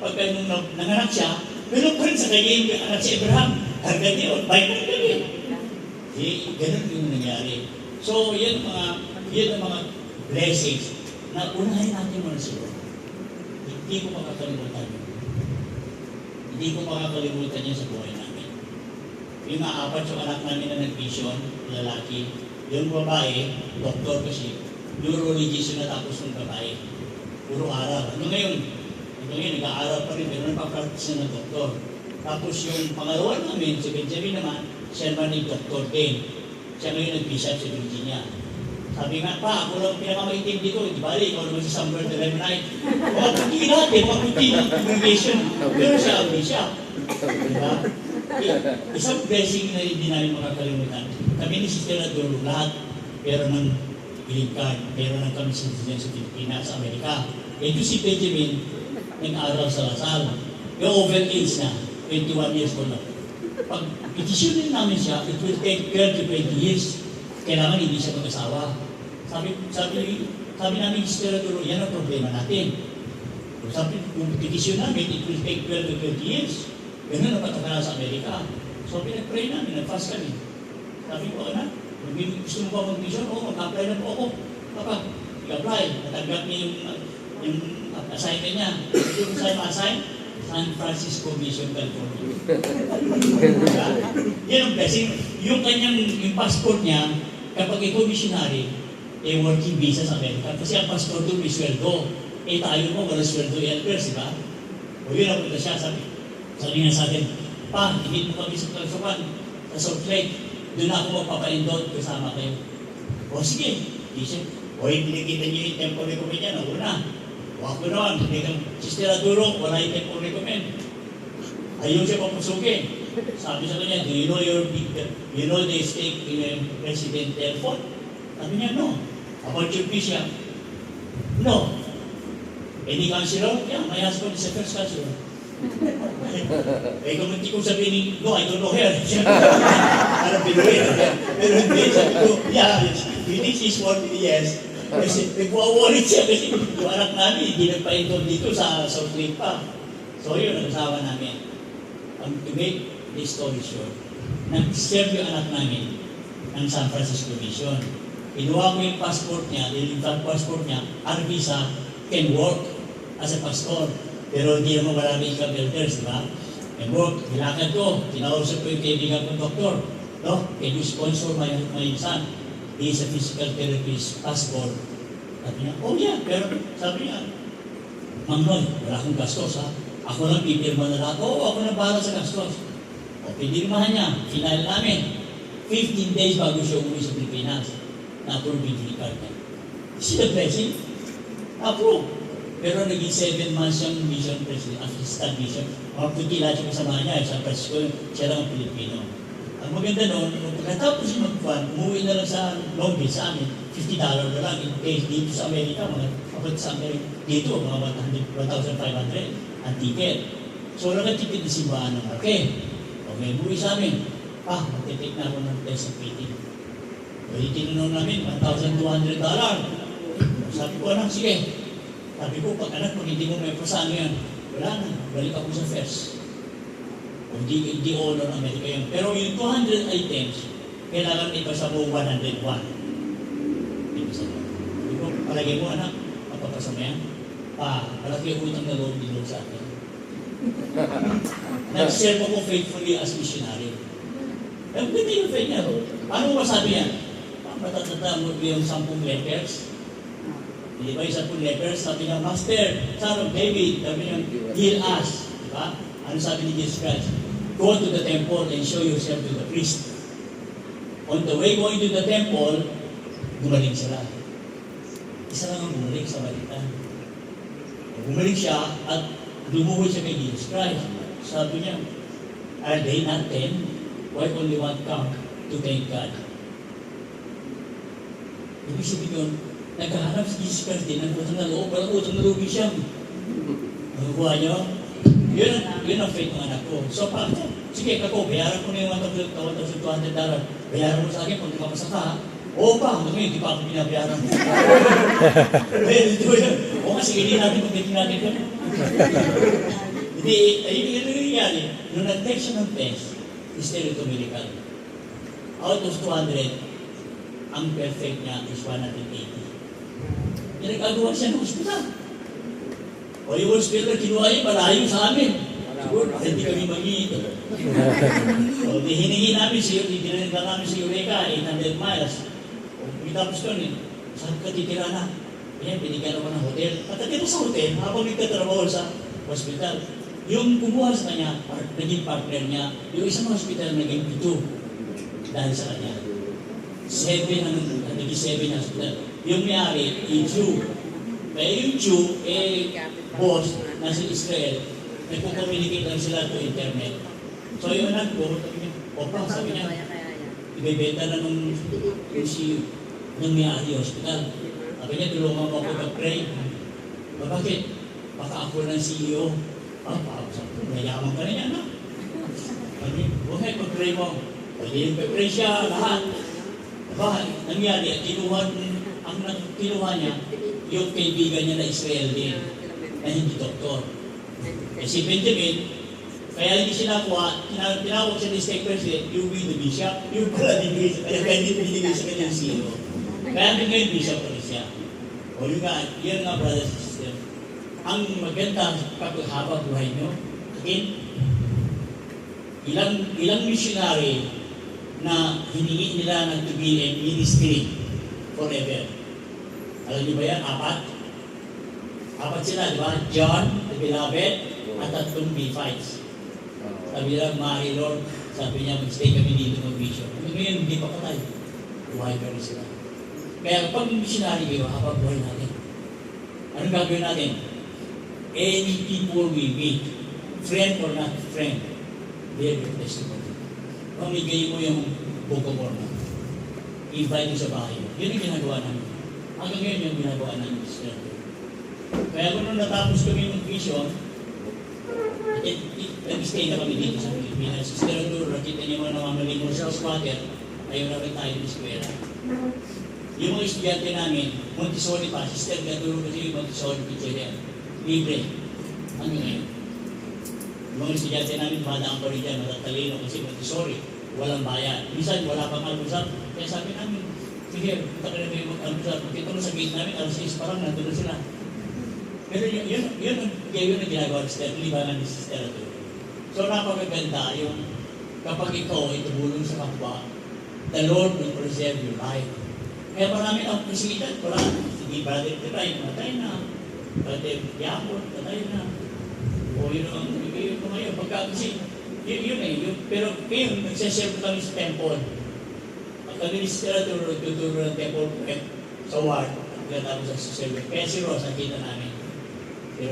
pag nanganak siya, ganun pa rin sa kanya yung anak si Abraham. Hanggang yun, bike na kami. Ganun yung nangyari. So, yan ang mga blessings na unahin natin muna siguro. Hindi ko makakalimutan yun. Hindi ko makakalimutan yan sa buhay namin. Yung apat yung anak namin na nag-vision, lalaki. Yung babae, doktor kasi, neurologist yung natapos ng babae. Puro aral. Ngayon, nag-aaral pa rin, pero nagpa-practice na ng doktor. Tapos yung pangalawa namin, si Benjamin naman, siya naman ni Dr. Dane. Siya ngayon nag-bishop sa Virginia. Sabi nga, pa, ako lang pinakamaitim dito. Di ba, ikaw naman si Samuel de Lemonite. Maputi natin, maputi yung congregation. Pero siya ang bishop. Diba? Isang blessing na hindi namin makakalimutan. Kami ni Sister Adoro, lahat, pero ng green card, pero ng kami citizen sa Pilipinas, sa Amerika. Ito si Benjamin, nag-aaral sa Lasal. Yung over age na, 21 years old na. Pag petitionin namin siya, it will take 12 to 20 years. Kailangan hindi siya mag-asawa. Sabi namin, Sister Adoro, yan ang problema natin. Sabi, kung petition namin, it will take 12 to 20 years. Ganun na patakala sa Amerika. So, pinag-pray namin, nag-fast kami. Sabi ko, anak, gusto mo ba mag-mission? Oo, mag-apply na po ako. Papa, i-apply. Natanggap niya yung assignment niya. Gusto mo sa'yo ma-assign? San Francisco Mission, California. Diba? Yan ang blessing. Yung kanyang yung passport niya, kapag ikaw missionary, working visa sa Amerika. Kasi ang passport doon may sweldo. Tayo mo, wala sweldo elders, di ba? O yun ang punta siya, sabi niya sa atin, pa, higit mo kami sa Kalasukan, sa Salt Lake, doon ako magpapaindot, kasama kayo. O sige, isip, o pinakita niyo yung temple recommend niya, nauna. O ako naman, Sister Aduro, wala yung temple recommend. Ayun siya papusukin. Sabi sa kanya, do you know the stake in President Delfort? Sabi niya, no. About your bishop? No. Any counselor? Yeah, my husband is a first counselor. Kung hindi ko sabihin, no, I don't know her. Parang pinuwi. Pero hindi, sabi ko, yeah, you think she's 40 years. Kasi nagwawalit siya kasi yung anak namin, hindi nagpa-intone dito sa South Lake pa. So yun, nag-asawa namin. To make this story short, nag-serve yung anak namin ng San Francisco Mission. Kinuha ko yung passport niya, yung passport niya, our visa, can work as a pastor. Pero hindi naman marami income elders, di ba? Can work, hilakad ko, kinausap ko yung kaibigan kong doktor. No? Can you sponsor my son? He is a physical therapist, passport. Sabi niya, oh yeah, pero sabi niya, Ma'am Noy, wala akong gastos ha. Ako lang pipirma na lahat. Oo, ako na bahala sa gastos. O, pinirmahan niya, final namin. 15 days bago siya umuwi sa Pilipinas. Na-approve yung green card niya. See the blessing? Approve. Pero naging 7 months yung mission president, assistant mission. Mga puti lahat yung kasama niya, San Francisco, siya lang ang Pilipino. Ang maganda noon, pagkatapos yung mag-fund, umuwi na lang sa Long Beach sa amin, $50 na lang in case dito sa Amerika, mga kapag sa Amerika, dito, mga 1,500 ang ticket. So, nakatipid na simbahan ng okay. Okay, umuwi sa amin. Magtitake na ako ng test of PT. So, itinanong namin, $1,200. Sabi ko, anak, sige. Sabi ko, pag anak, pag hindi mo may pasano yan, wala na, balik ako sa first. O di honor Amerika yun. Pero yung 200 items, kailangan ipasa mo 101. Ipasa mo. Sabi ko, palagay mo anak, mapapasa mo yan. Malaki ang utang na loob din sa akin. Nag-serve ako faithfully as missionary. Ang ganda yung faith niya. Paano mo masabi yan? Matatanda mo yung 10 lepers. Hindi ba yung 10 lepers? Sabi niya, Master, son of David, sabi niya, heal us. Diba? Ano sabi ni Jesus Christ? Go to the temple and show yourself to the priest. On the way going to the temple, gumaling sila. Isa lang ang gumaling sa balita. Gumaling siya at lumuhod siya kay Jesus Christ. Sabi niya, are they not 10? Why only one come to thank God? Ibig sabihin yun, naghahanap si Jesus Christ din ng utang na loob. Walang utang na loob siya. Nakuha niyo? Yun ang faith ng anak ko. So, sige, kako, bayaran ko na yung $1,200. Bayaran mo sa akin kung nakapasa ka. Oo pa, hindi pa ako binabayaran mo. Oo nga, sige, hindi natin pagdating natin ko. Hindi, ayun yung nangyayari. Nung nag-take siya ng test, is ito miracle. Out of 200, ang perfect niya is 180. Pinag-agawa siya ng hospital. O yung hospital, kinuha niya, malayo sa amin. Siguro, hindi kami mag-iito. O, hiningi namin siya, dinanong namin si Eureka, 800 miles. O, tapos doon saan ka titira na? Ayan, binigyan naman ng hotel. Pagkatira sa hotel, habang nagtatrabaho sa hospital, yung kumuha sa kanya, naging partner niya, yung isang hospital naging 2 dahil sa kanya. 7 naging 7 na hospital. Yung may-ari, yung Jew. Kaya yung Jew, boss, nasa Israel, nagpo-communicate lang sila to internet. So yung anak ko, sabi niya, ibebenta na nung may-ari hospital. Sabi niya, tulungan mo ako mag-pray. Bakit? Baka ako ng CEO. Mayaman ka na yan, ha? Sabi niya, huwag kayo mag-pray mo. Pwede yung pray siya, lahat. Bakit? Nangyari, ang kinuha niya, yung kaibigan niya na Israel din, na hindi doktor. Si Benjamin, kaya hindi siya nakuha, tinawag siya ni State President, you be the bishop, yung pala binigay sa kanyang CEO. Kaya ngayon bishop pa rin siya. O yun nga, brothers and sisters, ang maganda paghabang buhay nyo. Again, ilang missionary na hiningi nila ng to be a ministry forever. Alam niyo ba yan? 4 sila, di ba? John, the beloved, at 3 Nephites. Sabi nila, Mary Lord, sabi niya, mag-stay kami dito mag-mission. Ngayon, hindi pa patay. Buhay pa rin sila. Kaya pag missionary kayo, habang buhay natin, anong gagawin natin? Any people we meet, friend or not friend, they have testimony. Mamigay mo yung Book of Mormon. Invite mo sa bahay. Yun ang ginagawa namin. Hanggang ngayon yung ginagawa namin. Kaya kung nung natapos kami ng mission, nag-stay na kami dito sa Pilipinas. Sister Arturo, nakita niyo mga namamalimos sa squatter, ayaw na rin tayo ng eskwela. Yung mga estudyante namin, Montessori pa, Sister Arturo kasi yung Montessori teacher yan. Libre. Hanggang ngayon. Yung mga estudyante namin, madaan pa rin dyan, matatalino kasi Montessori. Walang bayan. Minsan, wala pang almusal. Kaya sabi namin, sige, punta ka na kayo mag-almusal. Pagkita mo sa gate namin, alas 6 parang nandun na sila. Pero yun ang ginagawa ni Sister, libanan ni Sister Arturo. So, napakaganda yung kapag ikaw ay tumulong sa kapwa, the Lord will preserve your life. Kaya marami ang posibilidad, wala. Sige, Brother Tibay, matay na. Brother Yapon, matay na. O yun ang ibigay ko ngayon. Pagka kasi, yun pero kayo, nagsaserve kami sa temple. Ang kami ni Sister Arturo, nagtuturo ng temple sa ward. Pagkatapos sa serve. Kaya si Ross, nakita namin. Si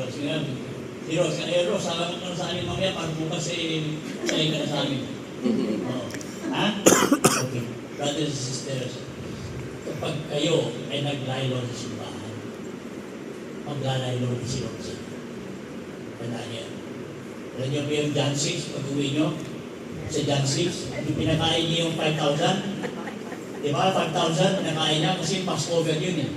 Ross, alam mo sa amin mamaya, para bukas salay ka na sa amin. Ha? Okay. Brothers and sisters, kapag kayo ay naglaylo sa simbahan, maglalaylo rin si Ross. Tandaan yan. Alam niyo ba yung John 6, pag-uwi nyo? Sa John 6, yung pinakain niyo yung 5,000. Di ba? 5,000, pinakain niya kasi Passover yun eh.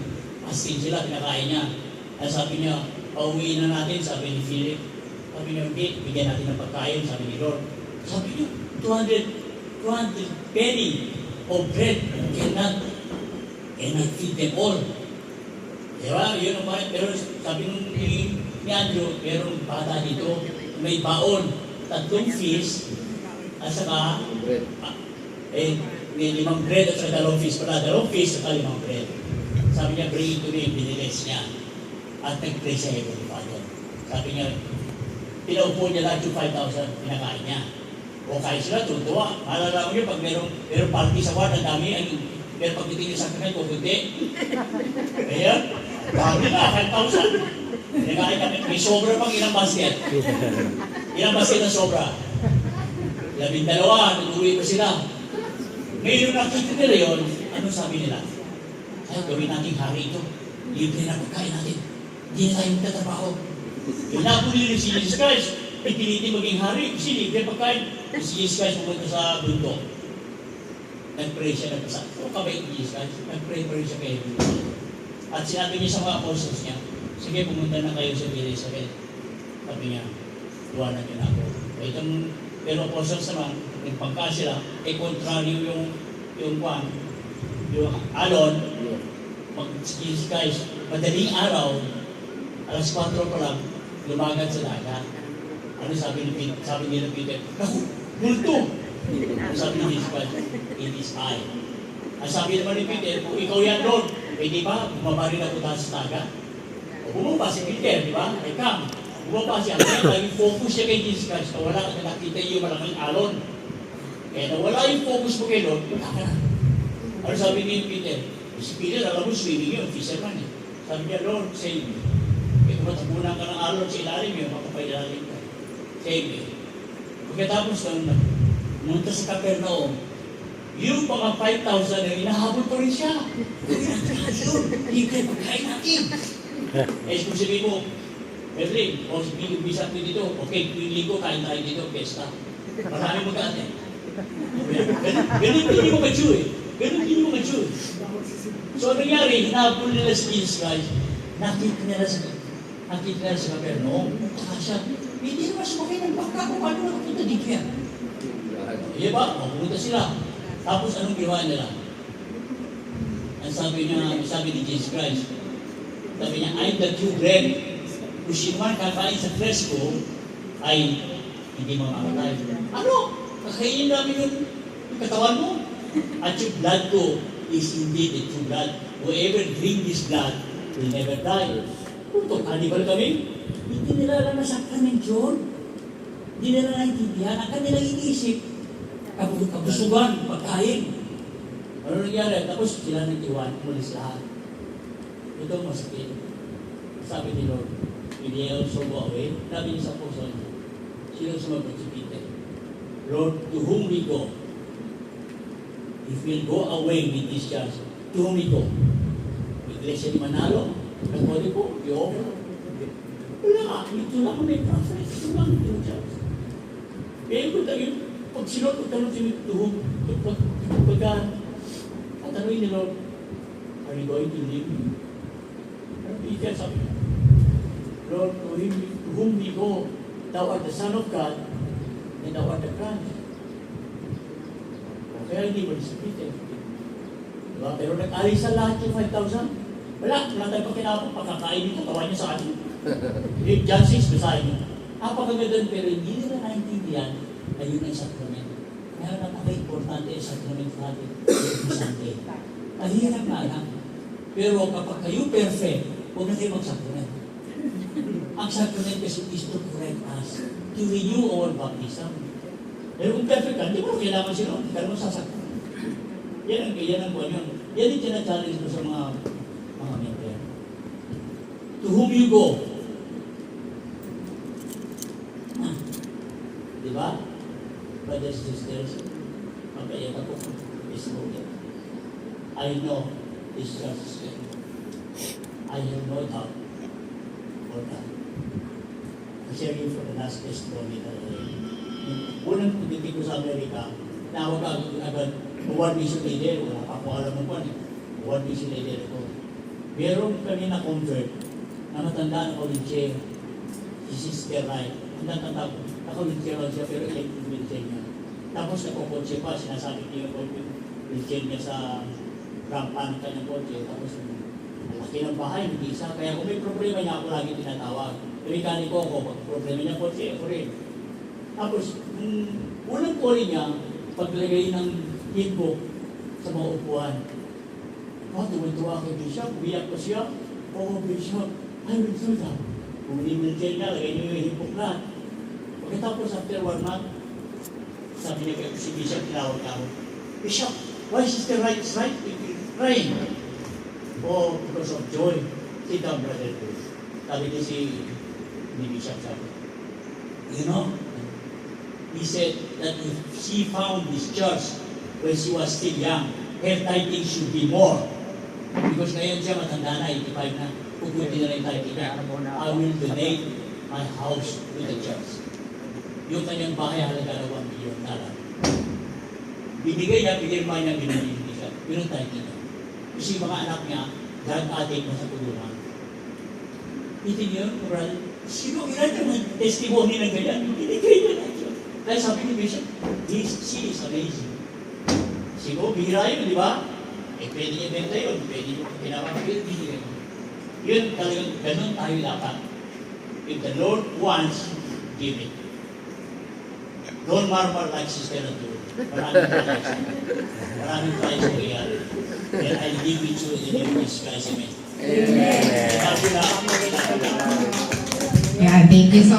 Astin sila, pinakain niya. At sabi niya, pauwiin na natin, sabi ni Philip. Sabi niya, okay, bigyan natin ng pagkain, sabi ni Lord. Sabi niya, 200 penny of bread cannot feed them all. Diba? Yun ang bakit. Pero sabi ni Andrew, merong bata dito, may baon, 3 fish, at saka may 5 bread at saka 2 fish pala. 2 fish at 5 bread. Sabi niya, bring it to me, binilis niya. At nag-pray sa Heavenly Father. Sabi niya, pinaupo niya lahat yung 5,000, pinakain niya. O kahit sila, tutuwa. Malalaman niyo, pag merong party sa ward, ang dami, pero pagdating niyo sa kanil, kukunti. Ayan, dami na, 5,000. Pinakain kami, may sobra pang ilang basket. Ilang basket na sobra. 12, nag-uwi pa sila. Ngayon nakita nila yun, anong sabi nila? Ay, gawin nating hari ito. Libre na pagkain natin. Hindi na tayo magtatrabaho. Pinapuli rin si Jesus Christ. Pinili maging hari. Kasi libre pagkain. Si Jesus Christ pumunta sa bundok. Nag-pray siya. O kabait ni Jesus Christ. Nag-pray pa rin siya kay Heavenly Father. At sinabi niya sa mga apostles niya, sige, pumunta na kayo sa Elizabeth. Sabi niya, tuwanan niyo na ako. Pero apostles naman, pagka sila, kontraryo yung alon, Jesus Christ, madaling araw, alas 4 pa lang, lumagan sa dagat. Ano sabi nila Peter? Naku, multo! Sabi ni Jesus Christ, it is I. Ang sabi naman ni Peter, kung ikaw yan, Lord, di ba, bumaba rin ako tayo sa dagat. O bumaba si Peter, di ba? Ay come, bumaba siya. Kaya laging focus siya kay Jesus Christ, na wala ka nakita yung malaking alon. Kaya nawala yung focus mo kay Lord, wala ka na. Ano sabi ni Peter? Si Peter, alam mo, swimming yun, fisherman eh. Sabi niya, Lord, save me. Kaya kung matapunan ka ng alon sa ilalim yun, makapailalim ka. Save me. Pagkatapos nang munta sa Capernaum, yung mga 5,000 na hinahabol pa rin siya. Gawin natin yun. Libre pagkain natin. Eh, kung sabi mo, Berlin, o bisa ko dito, okay, tuwing linggo, kain tayo dito, pesta. Marami mag-ate. Ganun hindi mo ka-chew eh. Ganun hindi mo ka-chew. So, ano nangyari, hinahabol nila si Jesus Christ, nakita nila sa Capernaum, saka siya, hindi naman sumakay ng bangka kung paano nakapunta dito yan. Iya ba? Pumunta sila. Tapos anong ginawa nila? Ang sabi ni Jesus Christ, sabi niya, I'm the true bread kung sino man kakain sa fresco, ay hindi mamamatay. Ano? Kakainin namin yung katawan mo. At yung blood ko is indeed the true blood. Whoever drink this blood will never die. Puto, cannibal kami. Hindi nila alam na sacrament yun. Hindi nila naintindihan. Ang kanilang iniisip, kabusugan, pagkain. Ano nangyari? Tapos sila nag-iwan, mulis lahat. Ito ang masakit. Sabi ni Lord, will they also go away? Sabi niya sa apostle, sino sumagot si Peter? Lord, to whom we go? If we'll go away with this church, to whom we go? Iglesia ni Manalo? Nagpwede po, i-offer. Wala nga, ito lang kami, prophet. Ito lang yung church. Kaya kung tayo, pag sinod, kung tanong si Tuhong, pagka, tatanungin ni Lord, are you going to leave me? Pero Peter sabi, Lord, to whom we go, thou art the Son of God, and thou art the Christ. O kaya hindi mo si Peter. Diba? Pero nag-alis sa lahat yung 5,000. Wala tayo pakinapang pagkakain dito, tawa niyo sa atin. John 6, basahin niyo. Napakaganda, pero hindi nila naintindihan na yun ang sakramento. Kaya napaka-importante ang sakramento natin. Sunday. Mahirap nga lang. Pero kapag kayo perfect, huwag na kayo mag-sakramento. Ang sakramento kasi is to correct us, to renew our baptism. Pero kung perfect ka, hindi mo kailangan sila, hindi ka naman sasakramento. Yan ang buwan yun. Yan yung tina-challenge ko sa mga member. To whom you go, diba? Brothers and sisters, magkaya ako is moving. I know this church is good. I have no doubt for that. I'm sharing for the last testimony na unang pagdating ko sa Amerika, nawag ako agad, one mission leader, wala pa ako alam mo pa, one mission leader ko. Meron kami na convert na matanda na wheelchair, si Sister Rai. Ang natanda ko, naka-wheelchair lang siya, pero electric wheelchair niya. Tapos nakukotse pa, sinasabi niya yung wheelchair niya sa rampan ng kanyang kotse. Tapos ang laki ng bahay, hindi isa. Kaya kung may problema niya, ako lagi tinatawag. Mekaniko ako, pag problema niya kotse, ako rin. Tapos, unang call niya, paglagay ng hitbook sa mga upuan. Tuwan-tuwa kay Bishop, umiyak ko siya. Oo, Bishop, I will do that. Kung i-wheelchair niya, lagay niyo yung hitbook na. Pagkatapos, after 1 month, sabi niya kay si Bishop, tinawag ako, Bishop, why is Sister Wright crying? Oh, because of joy. Sit down, brother. Sabi niya ni Bishop, sabi, you know, he said that if she found this church when she was still young, her tithing should be more. Because ngayon siya matanda na, 85 na, pupunti na rin tithing niya. I will donate my house to the church. Yung kanyang bahay halaga na $1 million. Binigay niya, pinirma niya, binigay siya. Yun ang tithing niya. Kasi yung mga anak niya, drug addict na sa tulungan. Itin yun, brother. Sino ilan yung testimony ng ganyan? Binigay niya na siya. Dahil sabi ni Bishop, she is amazing. Sino, bihira yun, di ba? Eh, pwede niya benta yun. Pwede niya pinapapagil, binigay mo. Yun, talagang ganun tayo dapat. If the Lord wants, give it. Don't murmur like Sister Andrew. Maraming price ko iyan. And I'll give it to you in the name of Jesus Christ. Amen. Yeah, thank you so much.